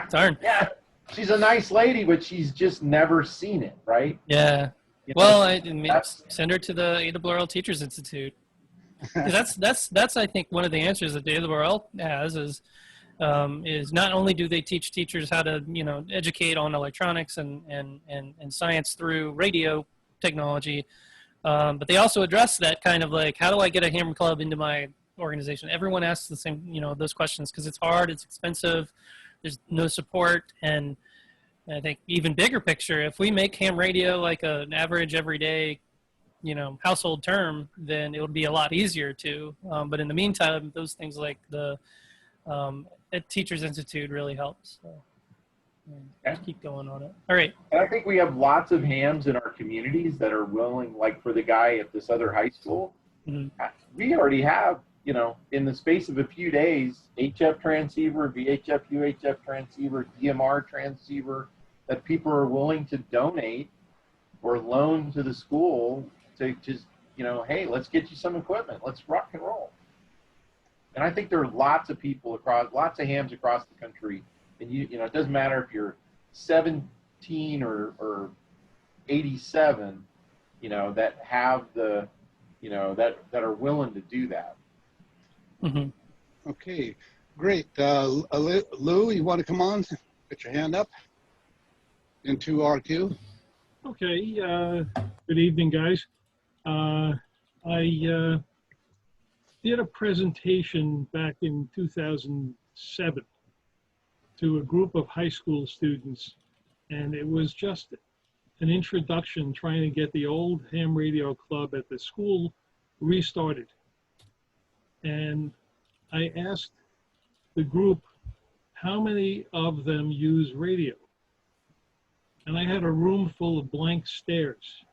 Darn. Yeah, she's a nice lady, but she's just never seen it, right? Yeah. Well, I send her to the ARRL Teachers Institute. 'Cause that's I think one of the answers that the ARRL has is not only do they teach teachers how to educate on electronics and science through radio technology, but they also address that kind of like, how do I get a ham club into my organization? Everyone asks the same those questions because it's hard, it's expensive, there's no support. And I think even bigger picture, if we make ham radio like an average everyday household term, then it would be a lot easier to. But in the meantime, those things like the Teachers Institute really helps. So, just keep going on it. All right. And I think we have lots of hams in our communities that are willing, like for the guy at this other high school, we already have, in the space of a few days, HF transceiver, VHF, UHF transceiver, DMR transceiver, that people are willing to donate or loan to the school to just, hey, let's get you some equipment. Let's rock and roll. And I think there are lots of people lots of hams across the country. And it doesn't matter if you're 17 or 87, that have the, that are willing to do that. Mm-hmm. Okay, great. Lou, you want to come on? Put your hand up into RQ. Okay, good evening, guys. I did a presentation back in 2007 to a group of high school students, and it was just an introduction trying to get the old ham radio club at the school restarted. And I asked the group how many of them use radio. And I had a room full of blank stares.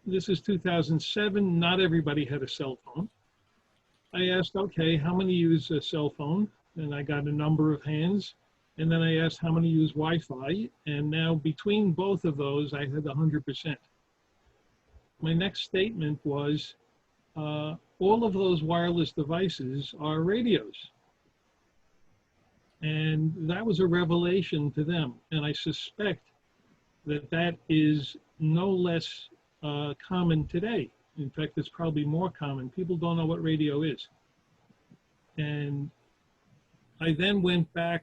This is 2007, not everybody had a cell phone. I asked, okay, how many use a cell phone? And I got a number of hands. And then I asked how many use Wi-Fi. And now between both of those, I had 100%. My next statement was, all of those wireless devices are radios. And that was a revelation to them. And I suspect that that is no less common today. In fact, it's probably more common. People don't know what radio is. And I then went back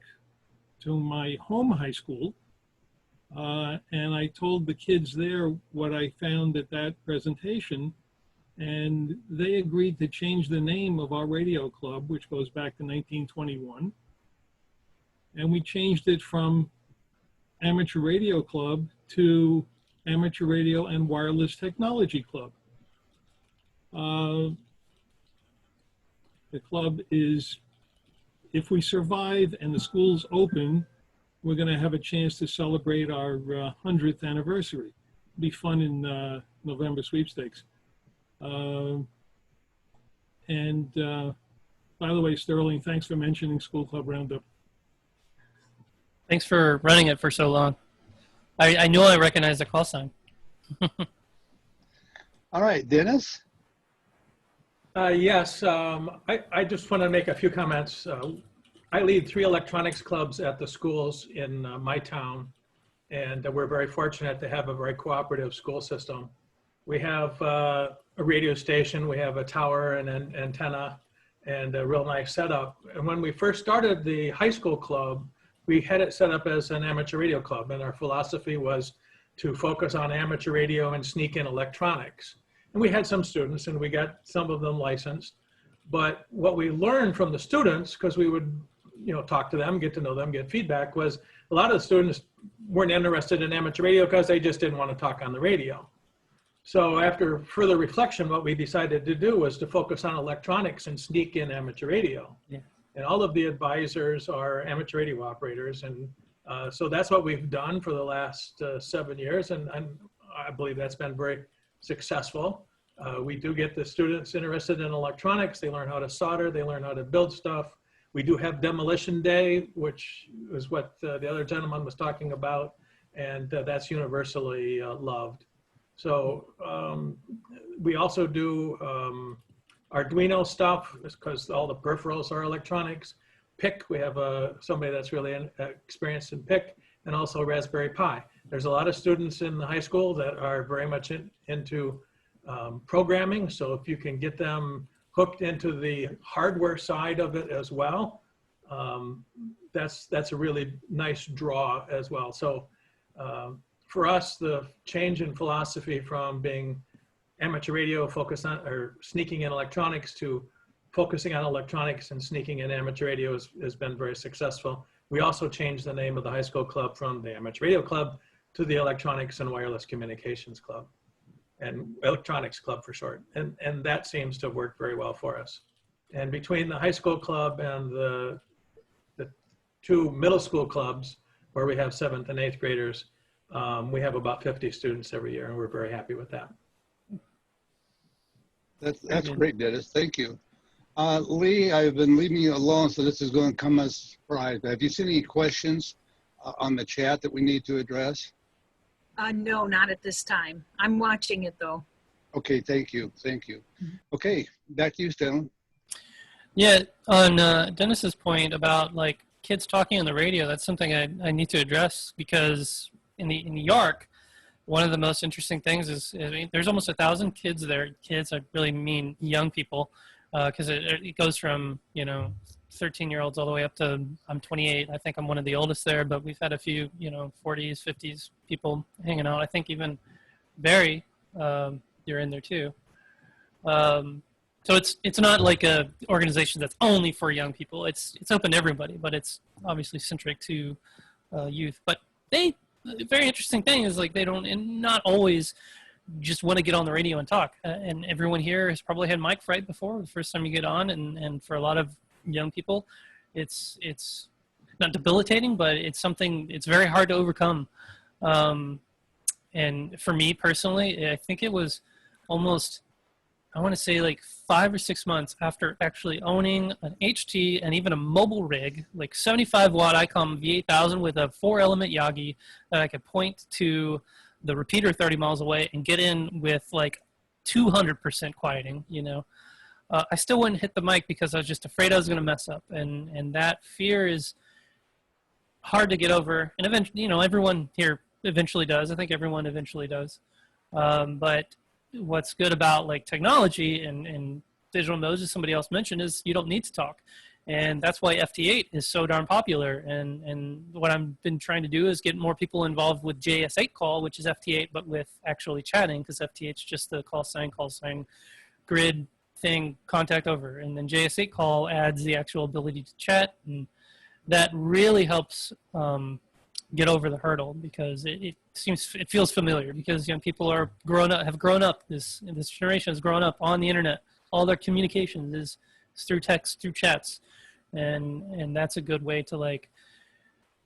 to my home high school, and I told the kids there what I found at that presentation, and they agreed to change the name of our radio club, which goes back to 1921. And we changed it from Amateur Radio Club to Amateur Radio and Wireless Technology Club. The club is, if we survive and the school's open, we're going to have a chance to celebrate our 100th anniversary. It'll be fun in November sweepstakes. By the way, Sterling, thanks for mentioning School Club Roundup. Thanks for running it for so long. I knew I recognized the call sign. All right, Dennis. Yes, I just want to make a few comments. I lead 3 electronics clubs at the schools in my town, and we're very fortunate to have a very cooperative school system. We have a radio station, we have a tower and an antenna, and a real nice setup. And when we first started the high school club, we had it set up as an amateur radio club, and our philosophy was to focus on amateur radio and sneak in electronics. And we had some students, and we got some of them licensed. But what we learned from the students, because we would, talk to them, get to know them, get feedback, was a lot of the students weren't interested in amateur radio because they just didn't want to talk on the radio. So after further reflection, what we decided to do was to focus on electronics and sneak in amateur radio. Yeah. And all of the advisors are amateur radio operators. And so that's what we've done for the last 7 years. And I believe that's been very successful. We do get the students interested in electronics. They learn how to solder. They learn how to build stuff. We do have demolition day, which is what the other gentleman was talking about. And that's universally loved. So we also do Arduino stuff because all the peripherals are electronics. PIC, we have somebody that's really experienced in PIC, and also Raspberry Pi. There's a lot of students in the high school that are very much into programming. So if you can get them hooked into the hardware side of it as well, that's a really nice draw as well. So for us, the change in philosophy from being amateur radio focused on or sneaking in electronics to focusing on electronics and sneaking in amateur radio has been very successful. We also changed the name of the high school club from the Amateur Radio Club to the Electronics and Wireless Communications Club, and Electronics Club for short. And that seems to have worked very well for us. And between the high school club and the 2 middle school clubs, where we have 7th and 8th graders, we have about 50 students every year, and we're very happy with that. That's great, Dennis. Thank you. Lee, I've been leaving you alone, so this is going to come as a surprise. Have you seen any questions on the chat that we need to address? No, not at this time. I'm watching it though. Okay, thank you. Thank you. Okay, back to you, Stanley. Yeah, on Dennis's point about like kids talking on the radio, that's something I need to address, because in New York, one of the most interesting things is, I mean, there's almost 1,000 kids there. Kids, I really mean young people, because it goes from 13-year-olds all the way up to, I'm 28. I think I'm one of the oldest there, but we've had a few 40s, 50s people hanging out. I think even Barry, you're in there too. So it's not like a organization that's only for young people. It's open to everybody, but it's obviously centric to youth. But the very interesting thing is, like, they don't, and not always just want to get on the radio and talk. And everyone here has probably had mic fright before, the first time you get on. And for a lot of young people, it's not debilitating, but it's something, it's very hard to overcome. And for me personally, I think it was almost, I want to say like 5 or 6 months after actually owning an HT and even a mobile rig, like 75 watt ICOM V8000 with a 4-element Yagi that I could point to the repeater 30 miles away and get in with like 200% quieting, I still wouldn't hit the mic because I was just afraid I was going to mess up. And that fear is hard to get over. And eventually, everyone here eventually does. I think everyone eventually does. But what's good about like technology and digital modes, as somebody else mentioned, is you don't need to talk. And that's why FT8 is so darn popular. And what I've been trying to do is get more people involved with JS8 call, which is FT8, but with actually chatting, because FT8 is just the call sign, grid thing, contact over. And then JS8 call adds the actual ability to chat. And that really helps get over the hurdle, because it feels familiar, because young people have grown up, this generation has grown up on the internet. All their communications is through text, through chats. And that's a good way to, like,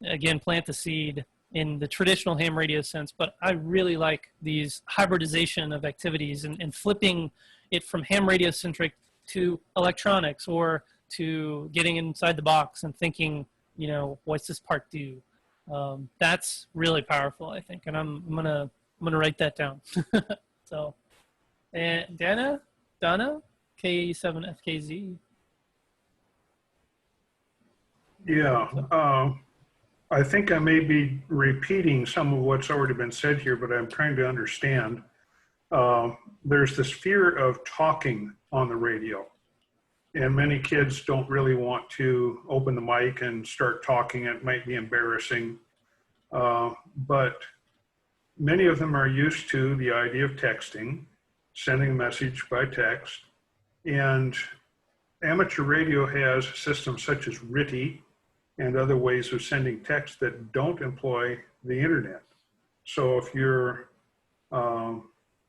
again, plant the seed in the traditional ham radio sense. But I really like these hybridization of activities and flipping it from ham radio centric to electronics, or to getting inside the box and thinking, what's this part do? That's really powerful, I think. And I'm gonna write that down. So, and Donna? K7FKZ. Yeah, I think I may be repeating some of what's already been said here, but I'm trying to understand. There's this fear of talking on the radio, and many kids don't really want to open the mic and start talking. It might be embarrassing, but many of them are used to the idea of texting, sending a message by text, and amateur radio has systems such as RTTY and other ways of sending text that don't employ the internet. So if you're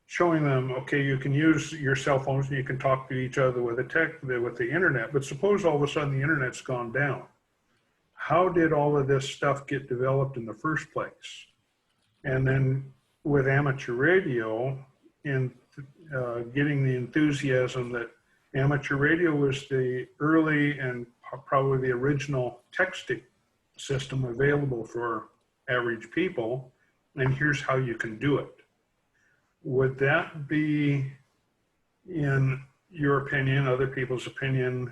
showing them, okay, you can use your cell phones and you can talk to each other with the internet, but suppose all of a sudden the internet's gone down. How did all of this stuff get developed in the first place? And then with amateur radio, in getting the enthusiasm that amateur radio was the early and probably the original texting system available for average people, and here's how you can do it. Would that be, in your opinion, other people's opinion,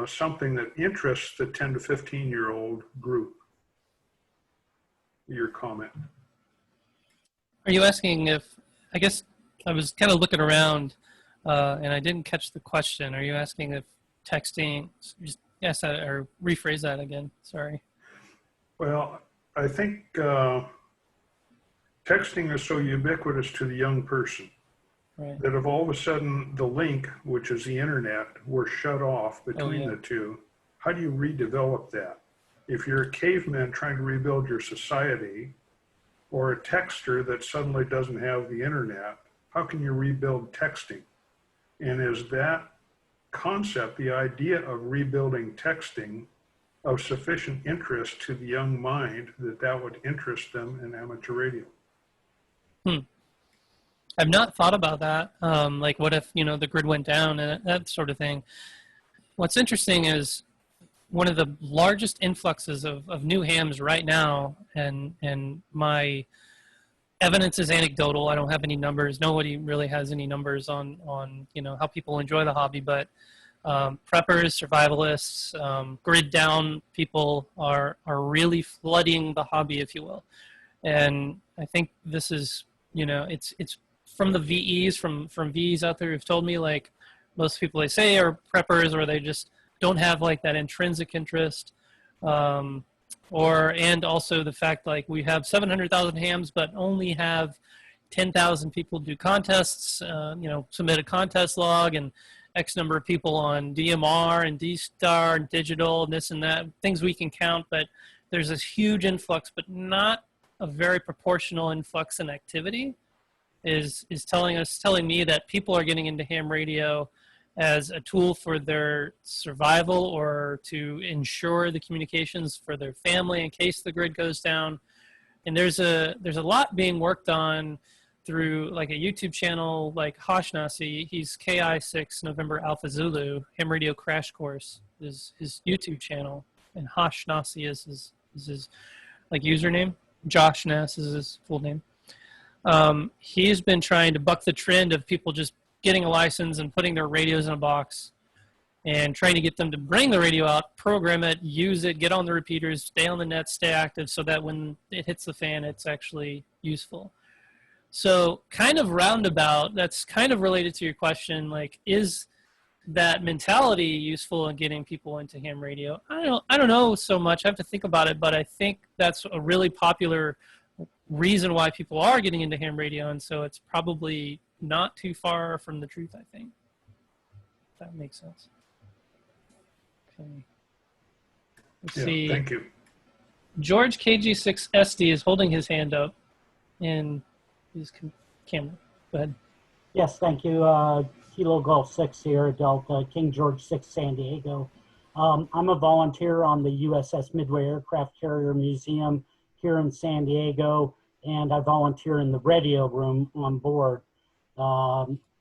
something that interests the 10 to 15-year-old group? Your comment. Are you asking if, I guess I was kind of looking around and I didn't catch the question. Are you asking if texting, just ask that or rephrase that again, sorry. Well, I think texting is so ubiquitous to the young person, right, that if all of a sudden the link, which is the internet, were shut off between the two, how do you redevelop that? If you're a caveman trying to rebuild your society, or a texter that suddenly doesn't have the internet, how can you rebuild texting? And is that concept, the idea of rebuilding texting, of sufficient interest to the young mind that would interest them in amateur radio? I've not thought about that. Like what if, you know, the grid went down and that sort of thing. What's interesting is one of the largest influxes of new hams right now, and my evidence is anecdotal. I don't have any numbers. Nobody really has any numbers on you know, how people enjoy the hobby, but preppers, survivalists, grid down people are really flooding the hobby, if you will. And I think this is, you know, it's from the VEs, from VEs out there who've told me, like, most people they say are preppers, or they just don't have like that intrinsic interest, and also the fact like we have 700,000 hams but only have 10,000 people do contests, you know, submit a contest log, and X number of people on DMR and D-Star and digital and this and that, things we can count, but there's this huge influx, but not a very proportional influx in activity, is telling me that people are getting into ham radio as a tool for their survival or to ensure the communications for their family in case the grid goes down. And there's a lot being worked on through like a YouTube channel like Hashnasi. He's KI6 November Alpha Zulu. Ham Radio Crash Course is his YouTube channel, and Hashnasi is his like username. Josh Nass is his full name. He's been trying to buck the trend of people just getting a license and putting their radios in a box and trying to get them to bring the radio out, program it, use it, get on the repeaters, stay on the net, stay active, so that when it hits the fan, it's actually useful. So kind of roundabout, that's kind of related to your question, like, is that mentality useful in getting people into ham radio? I don't know so much. I have to think about it, but I think that's a really popular reason why people are getting into ham radio, and so it's probably not too far from the truth, I think. If that makes sense. Okay. Let's see. Thank you. George KG6SD is holding his hand up in his camera. Go ahead. Yes, thank you. Kilo Golf 6 here, Delta, King George 6, San Diego. I'm a volunteer on the USS Midway Aircraft Carrier Museum here in San Diego, and I volunteer in the radio room on board.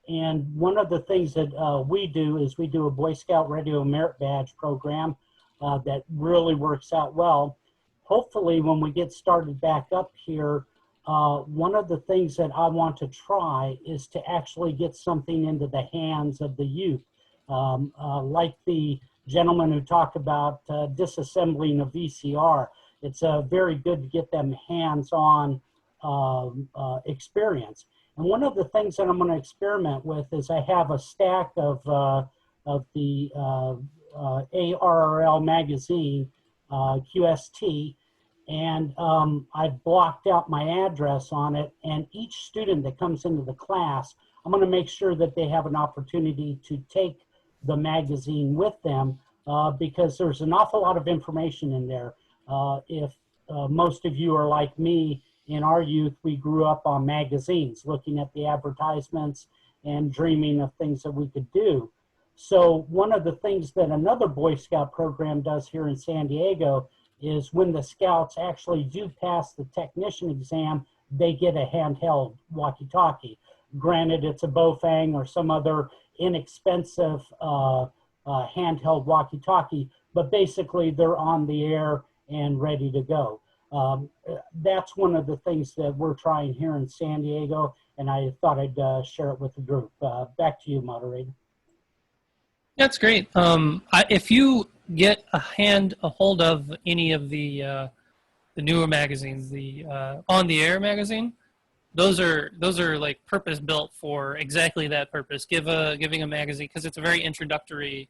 And one of the things that we do is we do a Boy Scout Radio Merit Badge program that really works out well. Hopefully, when we get started back up here, one of the things that I want to try is to actually get something into the hands of the youth. Like the gentleman who talked about disassembling a VCR, it's very good to get them hands-on experience. And one of the things that I'm going to experiment with is I have a stack of the ARRL magazine, QST, and I've blocked out my address on it, and each student that comes into the class, I'm going to make sure that they have an opportunity to take the magazine with them because there's an awful lot of information in there. If most of you are like me, in our youth, we grew up on magazines, looking at the advertisements and dreaming of things that we could do. So one of the things that another Boy Scout program does here in San Diego is when the Scouts actually do pass the technician exam, they get a handheld walkie-talkie. Granted, it's a Bofang or some other inexpensive handheld walkie-talkie, but basically they're on the air and ready to go. That's one of the things that we're trying here in San Diego, and I thought I'd share it with the group. Back to you, moderator. That's great. If you get a hold of any of the newer magazines, the On the Air magazine, those are like purpose built for exactly that purpose. Giving a magazine, because it's a very introductory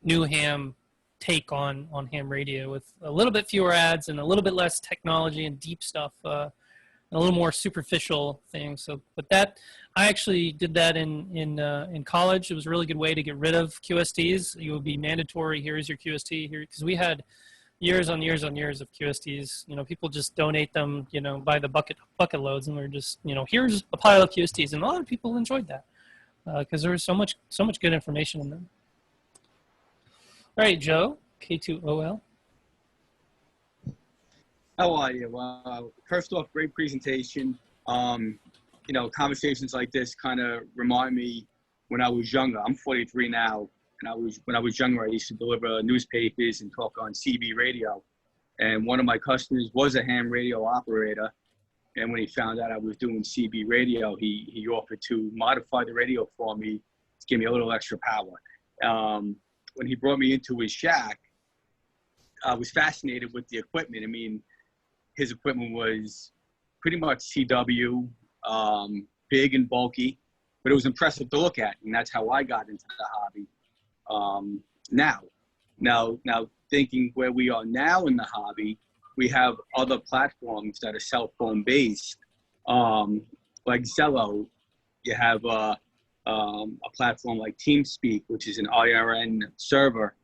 new ham take on ham radio with a little bit fewer ads and a little bit less technology and deep stuff, and a little more superficial things. So, but that I actually did that in college. It was a really good way to get rid of QSTs. You would be mandatory. Here's your QST here, because we had years on years on years of QSTs. You know, people just donate them, you know, by the bucket loads, and we're just, you know, here's a pile of QSTs, and a lot of people enjoyed that because there was so much good information in them. All right, Joe, K2OL. How are you? First off, great presentation. You know, conversations like this kind of remind me when I was younger. I'm 43 now, and when I was younger, I used to deliver newspapers and talk on CB radio. And one of my customers was a ham radio operator. And when he found out I was doing CB radio, he offered to modify the radio for me to give me a little extra power. When he brought me into his shack, I was fascinated with the equipment. I mean, his equipment was pretty much CW, big and bulky, but it was impressive to look at, and that's how I got into the hobby. Now thinking where we are now in the hobby, we have other platforms that are cell phone based, like Zello. You have a platform like TeamSpeak, which is an IRN server.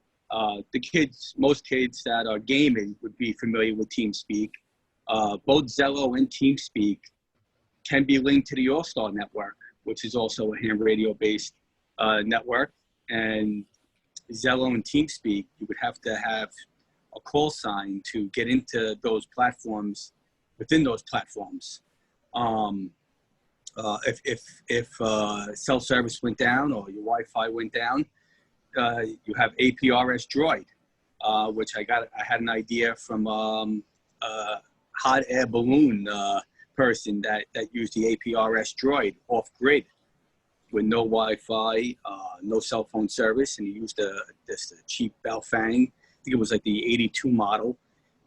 Most kids that are gaming would be familiar with TeamSpeak. Both Zello and TeamSpeak can be linked to the All-Star network, which is also a ham radio based network. And Zello and TeamSpeak, you would have to have a call sign to get into those platforms, within those platforms. If cell service went down or your Wi-Fi went down, you have APRS Droid, which I had an idea from hot air balloon person that used the APRS Droid off grid with no Wi-Fi, no cell phone service, and he used this cheap Baofeng. I think it was like the 82 model,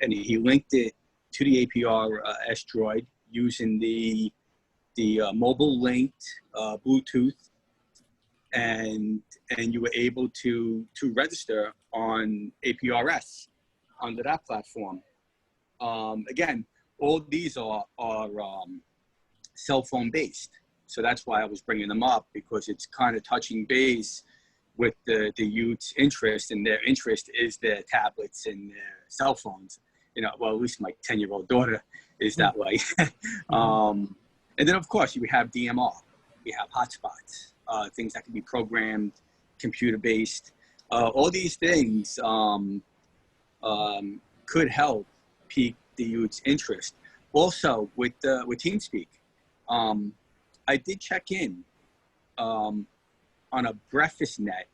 and he linked it to the APRS Droid using the mobile linked Bluetooth, and you were able to register on APRS under that platform. Again, all these are cell phone based, so that's why I was bringing them up, because it's kind of touching base with the youth's interest, and their interest is their tablets and their cell phones. You know, well, at least my 10-year-old daughter is that way. And then, of course, you have DMR. We have hotspots, things that can be programmed, computer-based. All these things could help pique the youth's interest. Also, with TeamSpeak, I did check in on a breakfast net.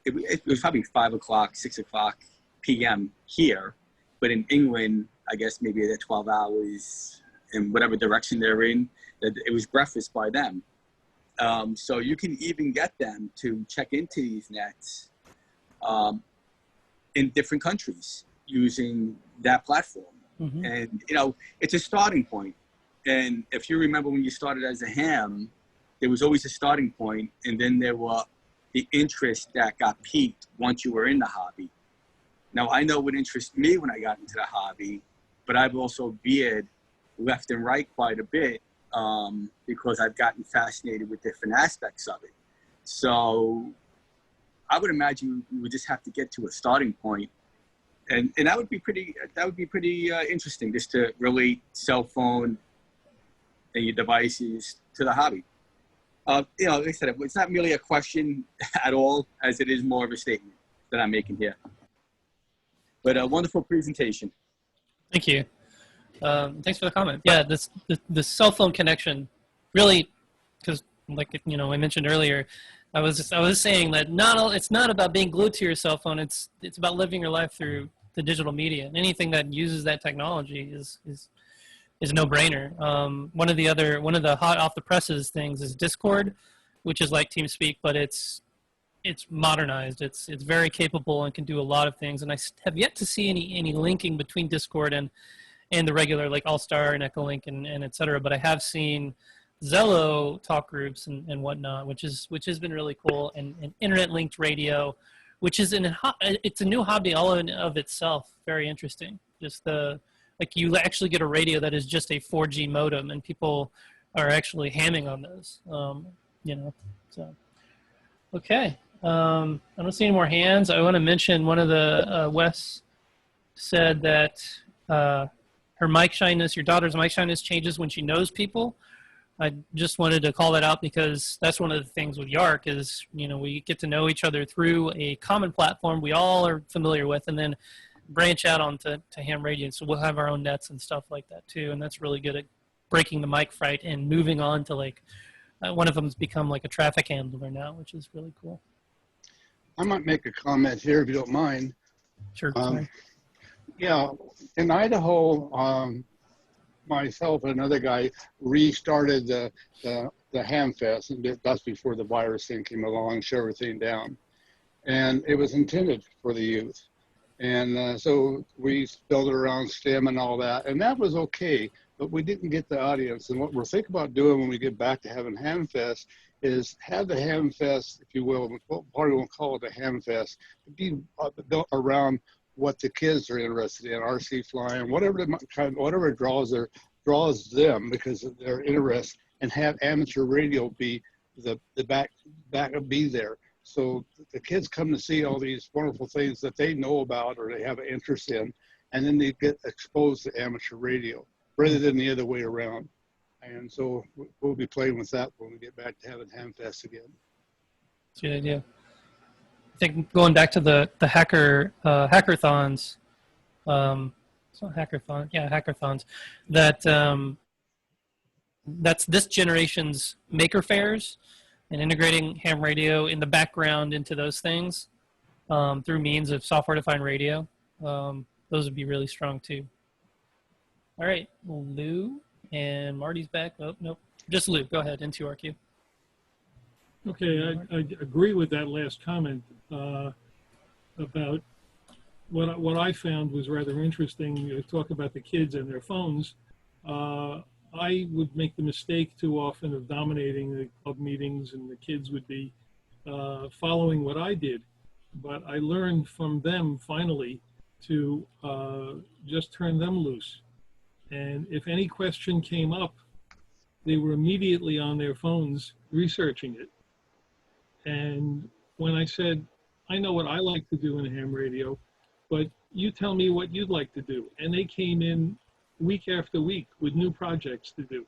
It was probably 5 o'clock, 6 o'clock p.m. here, but in England, I guess maybe they're 12 hours in whatever direction they're in. It was breakfast by them. So you can even get them to check into these nets in different countries using that platform. Mm-hmm. And, you know, it's a starting point. And if you remember when you started as a ham, there was always a starting point, and then there were the interest that got piqued once you were in the hobby. Now, I know what interested me when I got into the hobby, but I've also veered left and right quite a bit because I've gotten fascinated with different aspects of it. So I would imagine you would just have to get to a starting point, and that would be pretty interesting, just to relate cell phone and your devices to the hobby. You know, like I said, it's not merely a question at all, as it is more of a statement that I'm making here. But a wonderful presentation. Thank you. Thanks for the comment. Yeah, the cell phone connection really, because like, you know, I mentioned earlier, I was saying that it's not about being glued to your cell phone. It's about living your life through the digital media, and anything that uses that technology is a no-brainer. One of the hot off the presses things is Discord, which is like TeamSpeak, but it's modernized. It's very capable and can do a lot of things. And I have yet to see any linking between Discord and the regular like All-Star and Echolink and et cetera. But I have seen Zello talk groups and whatnot, which has been really cool. And internet linked radio, which is it's a new hobby all in of itself. Very interesting. Just like you actually get a radio that is just a 4G modem, and people are actually hamming on those. You know, so okay. I don't see any more hands. I want to mention one of the Wes said that her mic shyness, your daughter's mic shyness changes when she knows people. I just wanted to call that out because that's one of the things with Yark is, you know, we get to know each other through a common platform we all are familiar with, and then branch out onto ham radio. So we'll have our own nets and stuff like that too, and that's really good at breaking the mic fright and moving on to like one of them's become like a traffic handler now, which is really cool. I might make a comment here if you don't mind. Sure. Yeah, in Idaho, myself and another guy restarted the Ham Fest, and that's before the virus thing came along, shut everything down. And it was intended for the youth. And so we built it around STEM and all that, and that was okay, but we didn't get the audience. And what we're thinking about doing when we get back to having Ham Fest is have the Ham Fest, if you will, part won't call it a Ham Fest, be built around what the kids are interested in, RC flying, whatever draws them because of their interest, and have amateur radio be the back be there. So the kids come to see all these wonderful things that they know about or they have an interest in, and then they get exposed to amateur radio rather than the other way around. And so we'll be playing with that when we get back to having Ham Fest again. That's a good idea. I think going back to the hackathons, it's not hackathon, yeah, hackathons, that's this generation's maker fairs, and integrating ham radio in the background into those things through means of software-defined radio. Those would be really strong too. All right, Lou and Marty's back. Oh, nope, just Lou. Go ahead, N2RQ. Okay, I agree with that last comment about what I found was rather interesting. You talk about the kids and their phones. I would make the mistake too often of dominating the club meetings, and the kids would be following what I did. But I learned from them finally to just turn them loose. And if any question came up, they were immediately on their phones researching it. And when I said, I know what I like to do in ham radio, but you tell me what you'd like to do. And they came in week after week with new projects to do.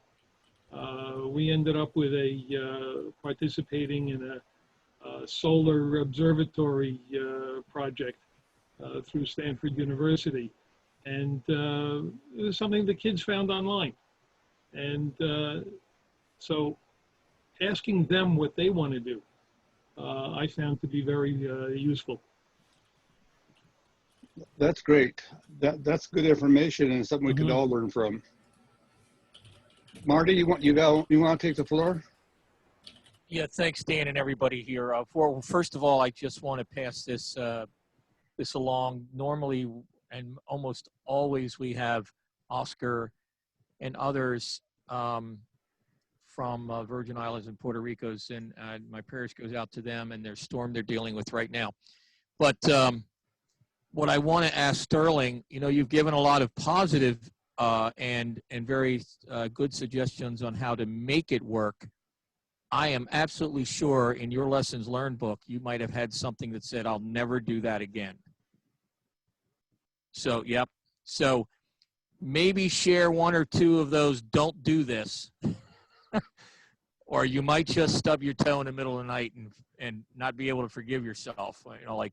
We ended up with participating in a solar observatory project through Stanford University. And it was something the kids found online. And so asking them what they want to do, I found to be very useful. That's great. That's good information and something we could all learn from. Marty, you want to take the floor? Yeah, thanks, Dan, and everybody here. First of all, I just want to pass this along. Normally, and almost always, we have Oscar and others from Virgin Islands and Puerto Rico's, and my prayers goes out to them and their storm they're dealing with right now. But what I want to ask Sterling, you've given a lot of positive and very good suggestions on how to make it work. I am absolutely sure in your lessons learned book, you might have had something that said, I'll never do that again. So, yep. So maybe share one or two of those, don't do this. Or you might just stub your toe in the middle of the night and not be able to forgive yourself. Like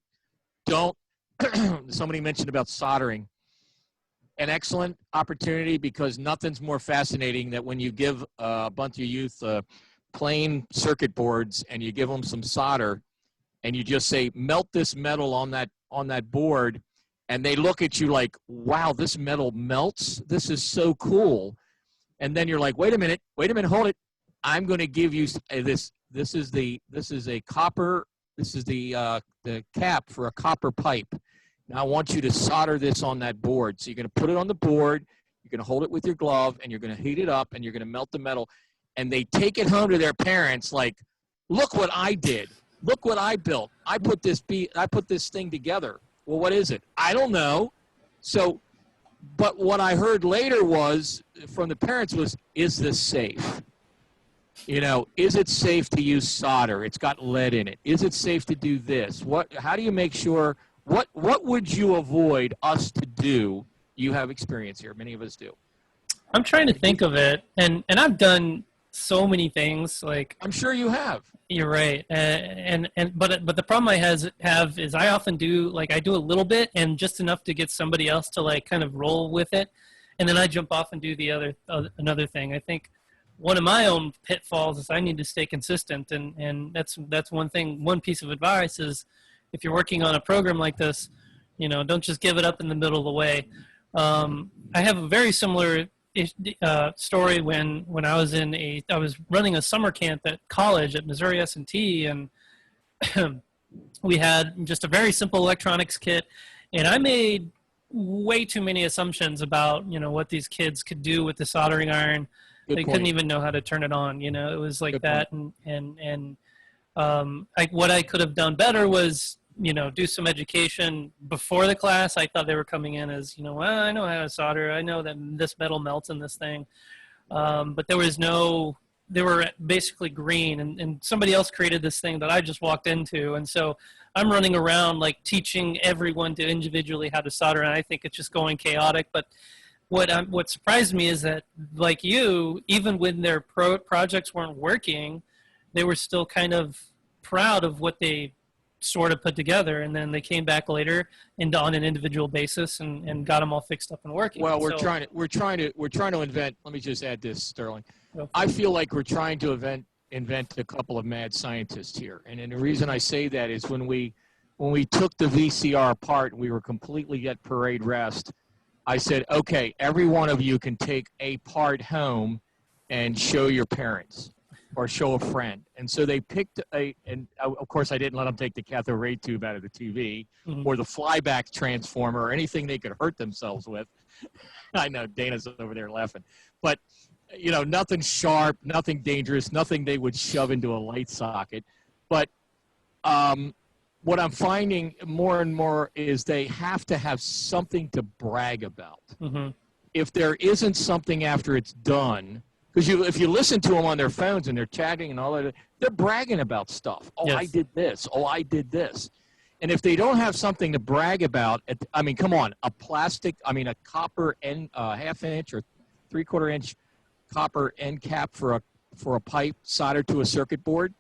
don't, somebody mentioned about soldering. An excellent opportunity, because nothing's more fascinating than when you give a bunch of youth plain circuit boards and you give them some solder and you just say, melt this metal on that board, and they look at you like, wow, this metal melts? This is so cool. And then you're like, wait a minute, hold it. I'm going to give you this. This is a copper. This is the cap for a copper pipe. Now I want you to solder this on that board. So you're going to put it on the board. You're going to hold it with your glove, and you're going to heat it up, and you're going to melt the metal. And they take it home to their parents like, look what I did. Look what I built. I put this thing together. Well, what is it? I don't know. So, but what I heard later was from the parents was, is this safe? Is it safe to use solder? It's got lead in it. Is it safe to do this? How do you make sure, what would you avoid us to do? You have experience here. Many of us do. I'm trying to think of it, and I've done so many things. Like, I'm sure you have. You're right, but the problem I have is I often do, I do a little bit and just enough to get somebody else to kind of roll with it, and then I jump off and do the another thing. I think one of my own pitfalls is I need to stay consistent, and that's one thing. One piece of advice is, if you're working on a program like this, don't just give it up in the middle of the way. I have a very similar story when I was running a summer camp at college at Missouri S&T, and we had just a very simple electronics kit, and I made way too many assumptions about what these kids could do with the soldering iron. They couldn't even know how to turn it on. It was like that, and what I could have done better was do some education before the class. I thought they were coming in as, well, I know how to solder. I know that this metal melts in this thing. But they were basically green, and somebody else created this thing that I just walked into. And so I'm running around teaching everyone to individually how to solder, and I think it's just going chaotic. But what surprised me is that, like you, even when their projects weren't working, they were still kind of proud of what they sort of put together, and then they came back later and on an individual basis and got them all fixed up and working. Well, we're trying to invent. Let me just add this, Sterling. I feel like we're trying to invent a couple of mad scientists here, and the reason I say that is when we took the VCR apart and we were completely at parade rest, I said, okay, every one of you can take a part home and show your parents or show a friend. And so they picked and of course I didn't let them take the cathode ray tube out of the TV or the flyback transformer or anything they could hurt themselves with. I know Dana's over there laughing, but nothing sharp, nothing dangerous, nothing they would shove into a light socket. But what I'm finding more and more is they have to have something to brag about. If there isn't something after it's done, because if you listen to them on their phones and they're chatting and all that, they're bragging about stuff. Oh, yes. I did this. Oh, I did this. And if they don't have something to brag about, come on, a copper end, half-inch or three-quarter-inch copper end cap for a pipe soldered to a circuit board.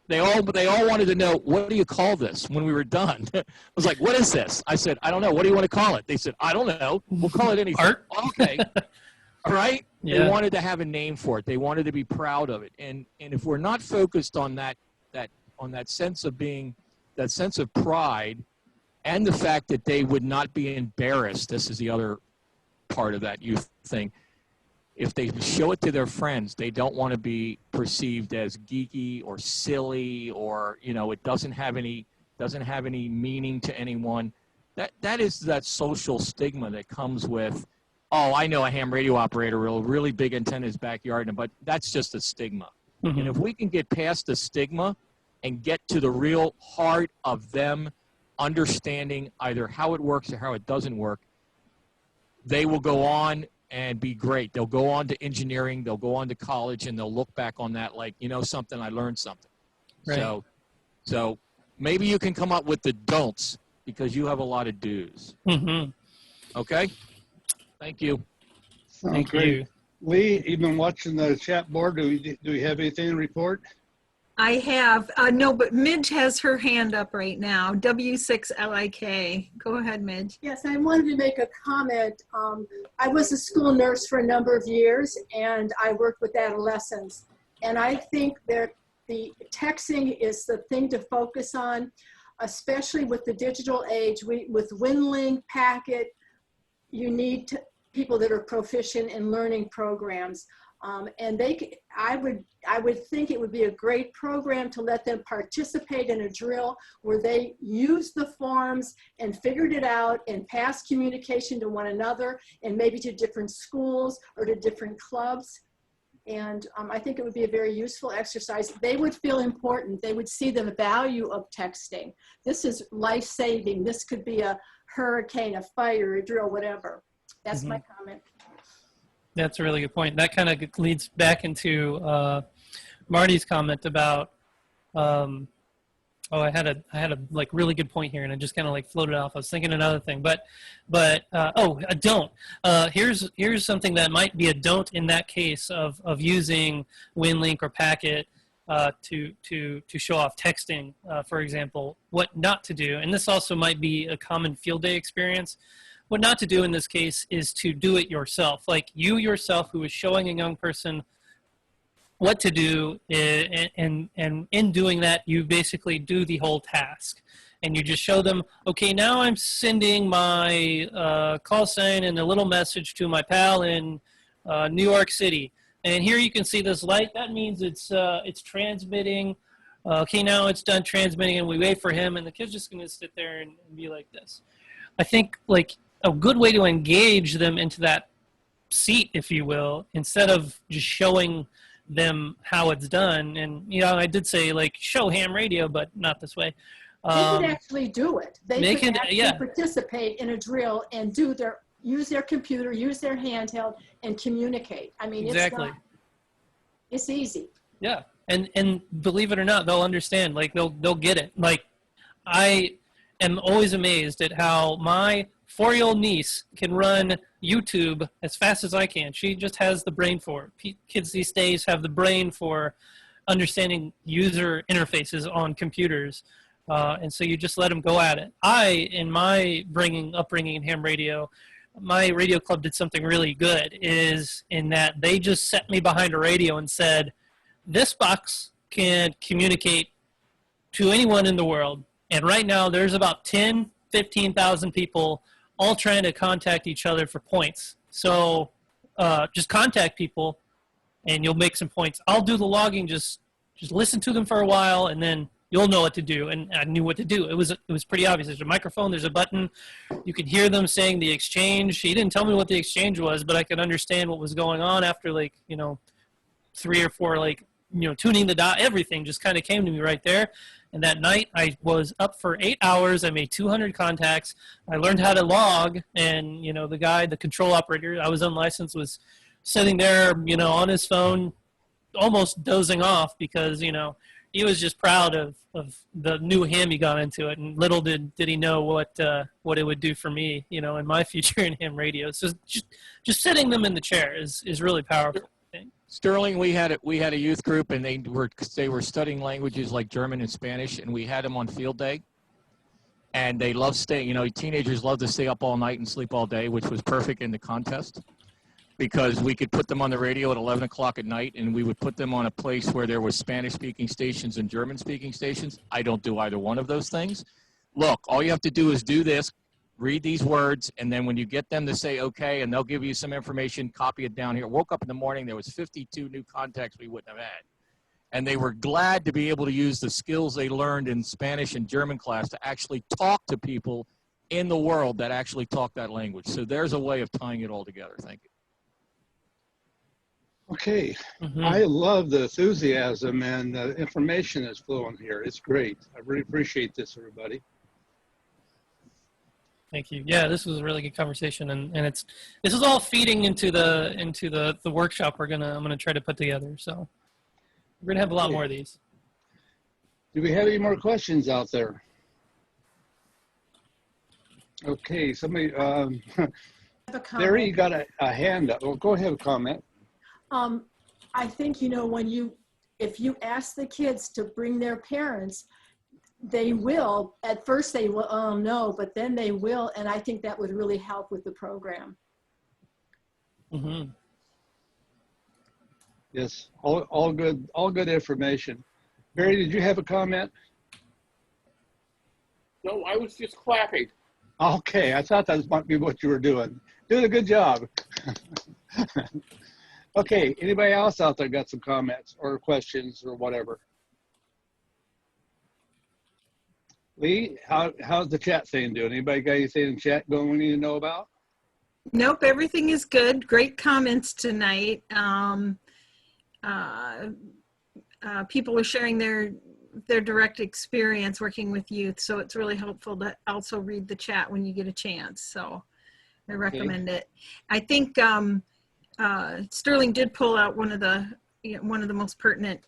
They all wanted to know, what do you call this when we were done? I was like, what is this? I said, I don't know. What do you want to call it? They said, I don't know. We'll call it anything. Art? Okay. All right? Yeah. They wanted to have a name for it. They wanted to be proud of it. And if we're not focused on that sense of being, that sense of pride, and the fact that they would not be embarrassed, this is the other part of that youth thing, if they show it to their friends, they don't want to be perceived as geeky or silly, or, you know, it doesn't have any meaning to anyone. That is that social stigma that comes with, oh, I know a ham radio operator with a really big antenna in his backyard, but that's just a stigma. Mm-hmm. And if we can get past the stigma and get to the real heart of them understanding either how it works or how it doesn't work, they will go on and be great. They'll go on to engineering, they'll go on to college, and they'll look back on that like, you know something, I learned something. Right. So maybe you can come up with the don'ts, because you have a lot of do's. Mm-hmm. Okay? Thank you. Sounds great. Lee, you've been watching the chat board. Do we have anything to report? I have. No, but Midge has her hand up right now. W6LIK. Go ahead, Midge. Yes, I wanted to make a comment. I was a school nurse for a number of years, and I worked with adolescents. And I think that the texting is the thing to focus on, especially with the digital age. With WinLink, Packet, you need people that are proficient in learning programs. And I would think it would be a great program to let them participate in a drill where they use the forms and figured it out and passed communication to one another and maybe to different schools or to different clubs. And I think it would be a very useful exercise. They would feel important. They would see the value of texting. This is life-saving. This could be a hurricane, a fire, a drill, whatever. That's my comment. That's a really good point. That kind of leads back into Marty's comment about, I had a like really good point here, and I just kind of like floated off. I was thinking another thing, but a don't. Here's something that might be a don't in that case of using WinLink or Packet to show off texting, for example. What not to do, and this also might be a common field day experience. What not to do in this case is to do it yourself. Like you yourself, who is showing a young person what to do, and in doing that, you basically do the whole task. And you just show them, okay, now I'm sending my call sign and a little message to my pal in New York City. And here you can see this light. That means it's transmitting. Okay, now it's done transmitting, and we wait for him, and the kid's just going to sit there and be like this. I think like a good way to engage them into that seat, if you will, instead of just showing them how it's done. And, you know, I did say like show ham radio, but not this way. They could actually do it. They could actually participate in a drill and use their computer, use their handheld, and communicate. I mean, exactly. It's easy. Yeah, and believe it or not, they'll understand. Like they'll get it. Like I am always amazed at how my 4-year-old niece can run YouTube as fast as I can. She just has the brain for it. Kids these days have the brain for understanding user interfaces on computers. And so you just let them go at it. In my upbringing in ham radio, my radio club did something really good, is in that they just set me behind a radio and said, this box can communicate to anyone in the world. And right now there's about 15,000 people all trying to contact each other for points. So just contact people and you'll make some points. I'll do the logging, just listen to them for a while, and then you'll know what to do. And I knew what to do. It was pretty obvious. There's a microphone, there's a button. You could hear them saying the exchange. He didn't tell me what the exchange was, but I could understand what was going on after 3 or 4, tuning the dot, everything just kind of came to me right there. And that night I was up for 8 hours. I made 200 contacts. I learned how to log, and, the control operator, I was unlicensed, was sitting there, on his phone, almost dozing off because, he was just proud of the new ham he got into it. And little did he know what it would do for me, in my future in ham radio. So just sitting them in the chair is really powerful. Sterling, we had a youth group, and they were studying languages like German and Spanish, and we had them on field day. And they love staying. Teenagers love to stay up all night and sleep all day, which was perfect in the contest, because we could put them on the radio at 11 o'clock at night, and we would put them on a place where there were Spanish-speaking stations and German-speaking stations. I don't do either one of those things. Look, all you have to do is do this, read these words, and then when you get them to say okay, and they'll give you some information, copy it down here. Woke up in the morning, there was 52 new contacts we wouldn't have had. And they were glad to be able to use the skills they learned in Spanish and German class to actually talk to people in the world that actually talk that language. So there's a way of tying it all together. Thank you. Okay, I love the enthusiasm and the information that's flowing here. It's great. I really appreciate this, everybody. Thank you. Yeah, this was a really good conversation, and this is all feeding into the workshop I'm gonna try to put together. So we're gonna have a lot more of these. Do we have any more questions out there? Okay, somebody, Barry, you got a hand up. Well, go ahead with a comment. I think, you know, if you ask the kids to bring their parents, they will. At first they will, no, but then they will, and I think that would really help with the program. Yes, all good information. Barry, did you have a comment? No, I was just clapping. Okay, I thought that might be what you were doing. Doing a good job. Okay, anybody else out there got some comments or questions or whatever? Lee, how's the chat thing doing? Anybody got anything in chat going we need to know about? Nope, everything is good. Great comments tonight. People are sharing their direct experience working with youth, so it's really helpful to also read the chat when you get a chance. So I recommend it. I think Sterling did pull out one of the most pertinent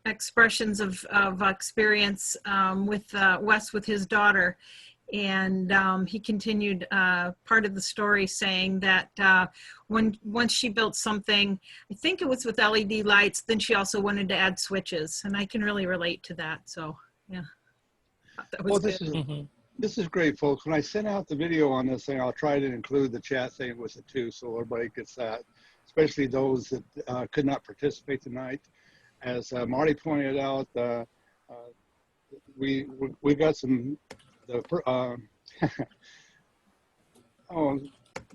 expressions of experience with Wes with his daughter, and he continued part of the story saying that once she built something, I think it was with LED lights, then she also wanted to add switches, and I can really relate to that. So yeah, that was good. This is great, folks. When I send out the video on this thing, I'll try to include the chat thing with it too, so everybody gets that, especially those that could not participate tonight. As Marty pointed out, we got some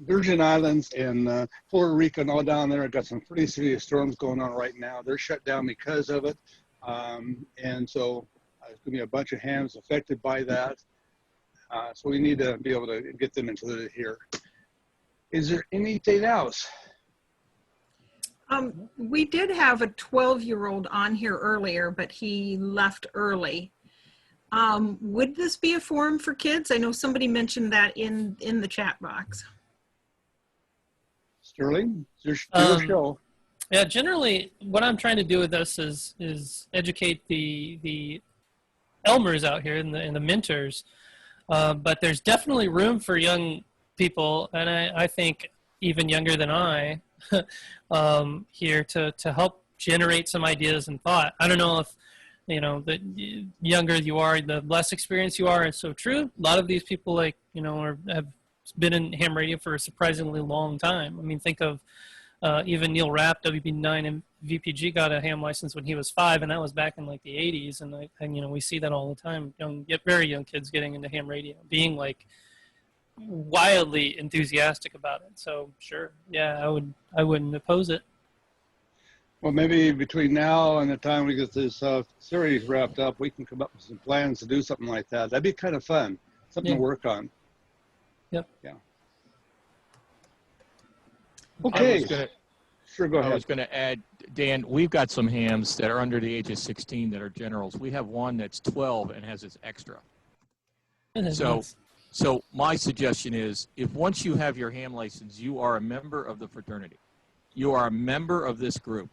Virgin Islands and Puerto Rico and all down there. Got some pretty serious storms going on right now. They're shut down because of it, and so there's going to be a bunch of hams affected by that. So we need to be able to get them included here. Is there anything else? We did have a 12-year-old on here earlier, but he left early. Would this be a forum for kids? I know somebody mentioned that in the chat box. Sterling, your show. Yeah, generally what I'm trying to do with this is educate the Elmers out here and the mentors. But there's definitely room for young people, and I think even younger than I, here to help generate some ideas and thought. I don't know if, you know, the younger you are, the less experience you are. It's so true. A lot of these people, like, you know, have been in ham radio for a surprisingly long time. I mean, think of even Neil Rapp, WB9 and VPG got a ham license when he was 5, and that was back in like the 80s. And you know, we see that all the time. Very young kids getting into ham radio, being like wildly enthusiastic about it. So sure, yeah, I wouldn't oppose it. Well, maybe between now and the time we get this series wrapped up, we can come up with some plans to do something like that. That'd be kind of fun, something to work on. Yep. Yeah. Okay. Sure, go ahead. I was going to add, Dan, we've got some hams that are under the age of 16 that are generals. We have one that's 12 and has its extra. So my suggestion is, if once you have your ham license, you are a member of the fraternity. You are a member of this group.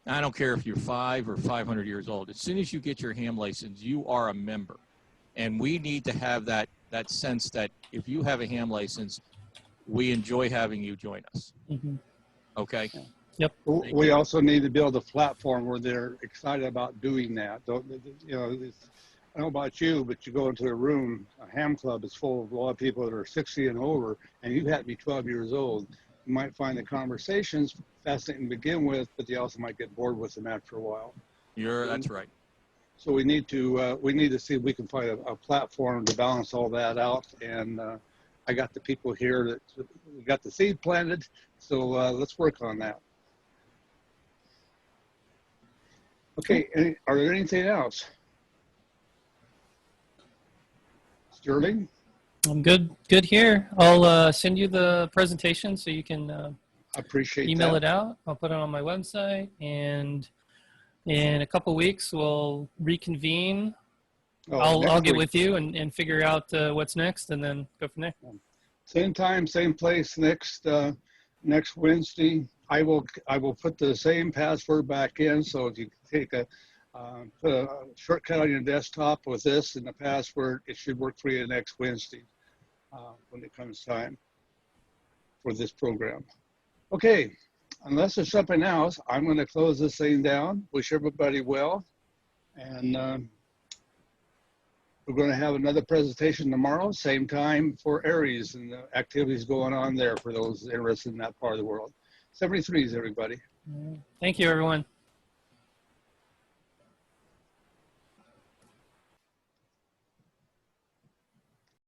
I don't care if you're 5 or 500 years old. As soon as you get your ham license, you are a member. And we need to have that sense that if you have a ham license, we enjoy having you join us. Mm-hmm. Okay? Yep. We also need to build a platform where they're excited about doing that. You know, I don't know about you, but you go into a room, a ham club is full of a lot of people that are 60 and over, and you have to be 12 years old. You might find the conversations fascinating to begin with, but they also might get bored with them after a while. That's right. So we need to see if we can find a platform to balance all that out. And I got the people here that we got the seed planted. So let's work on that. Okay, are there anything else? Sterling? I'm good here. I'll send you the presentation so you can appreciate email that. it out. I'll put it on my website, and in a couple weeks we'll reconvene. I'll get with you and figure out what's next, and then go from there. Same time, same place next Wednesday. I will put the same password back in. So if you take put a shortcut on your desktop with this and the password, it should work for you next Wednesday when it comes time for this program. Okay, unless there's something else, I'm going to close this thing down. Wish everybody well, and we're going to have another presentation tomorrow, same time for Aries and the activities going on there for those interested in that part of the world. 73s, everybody. Thank you, everyone.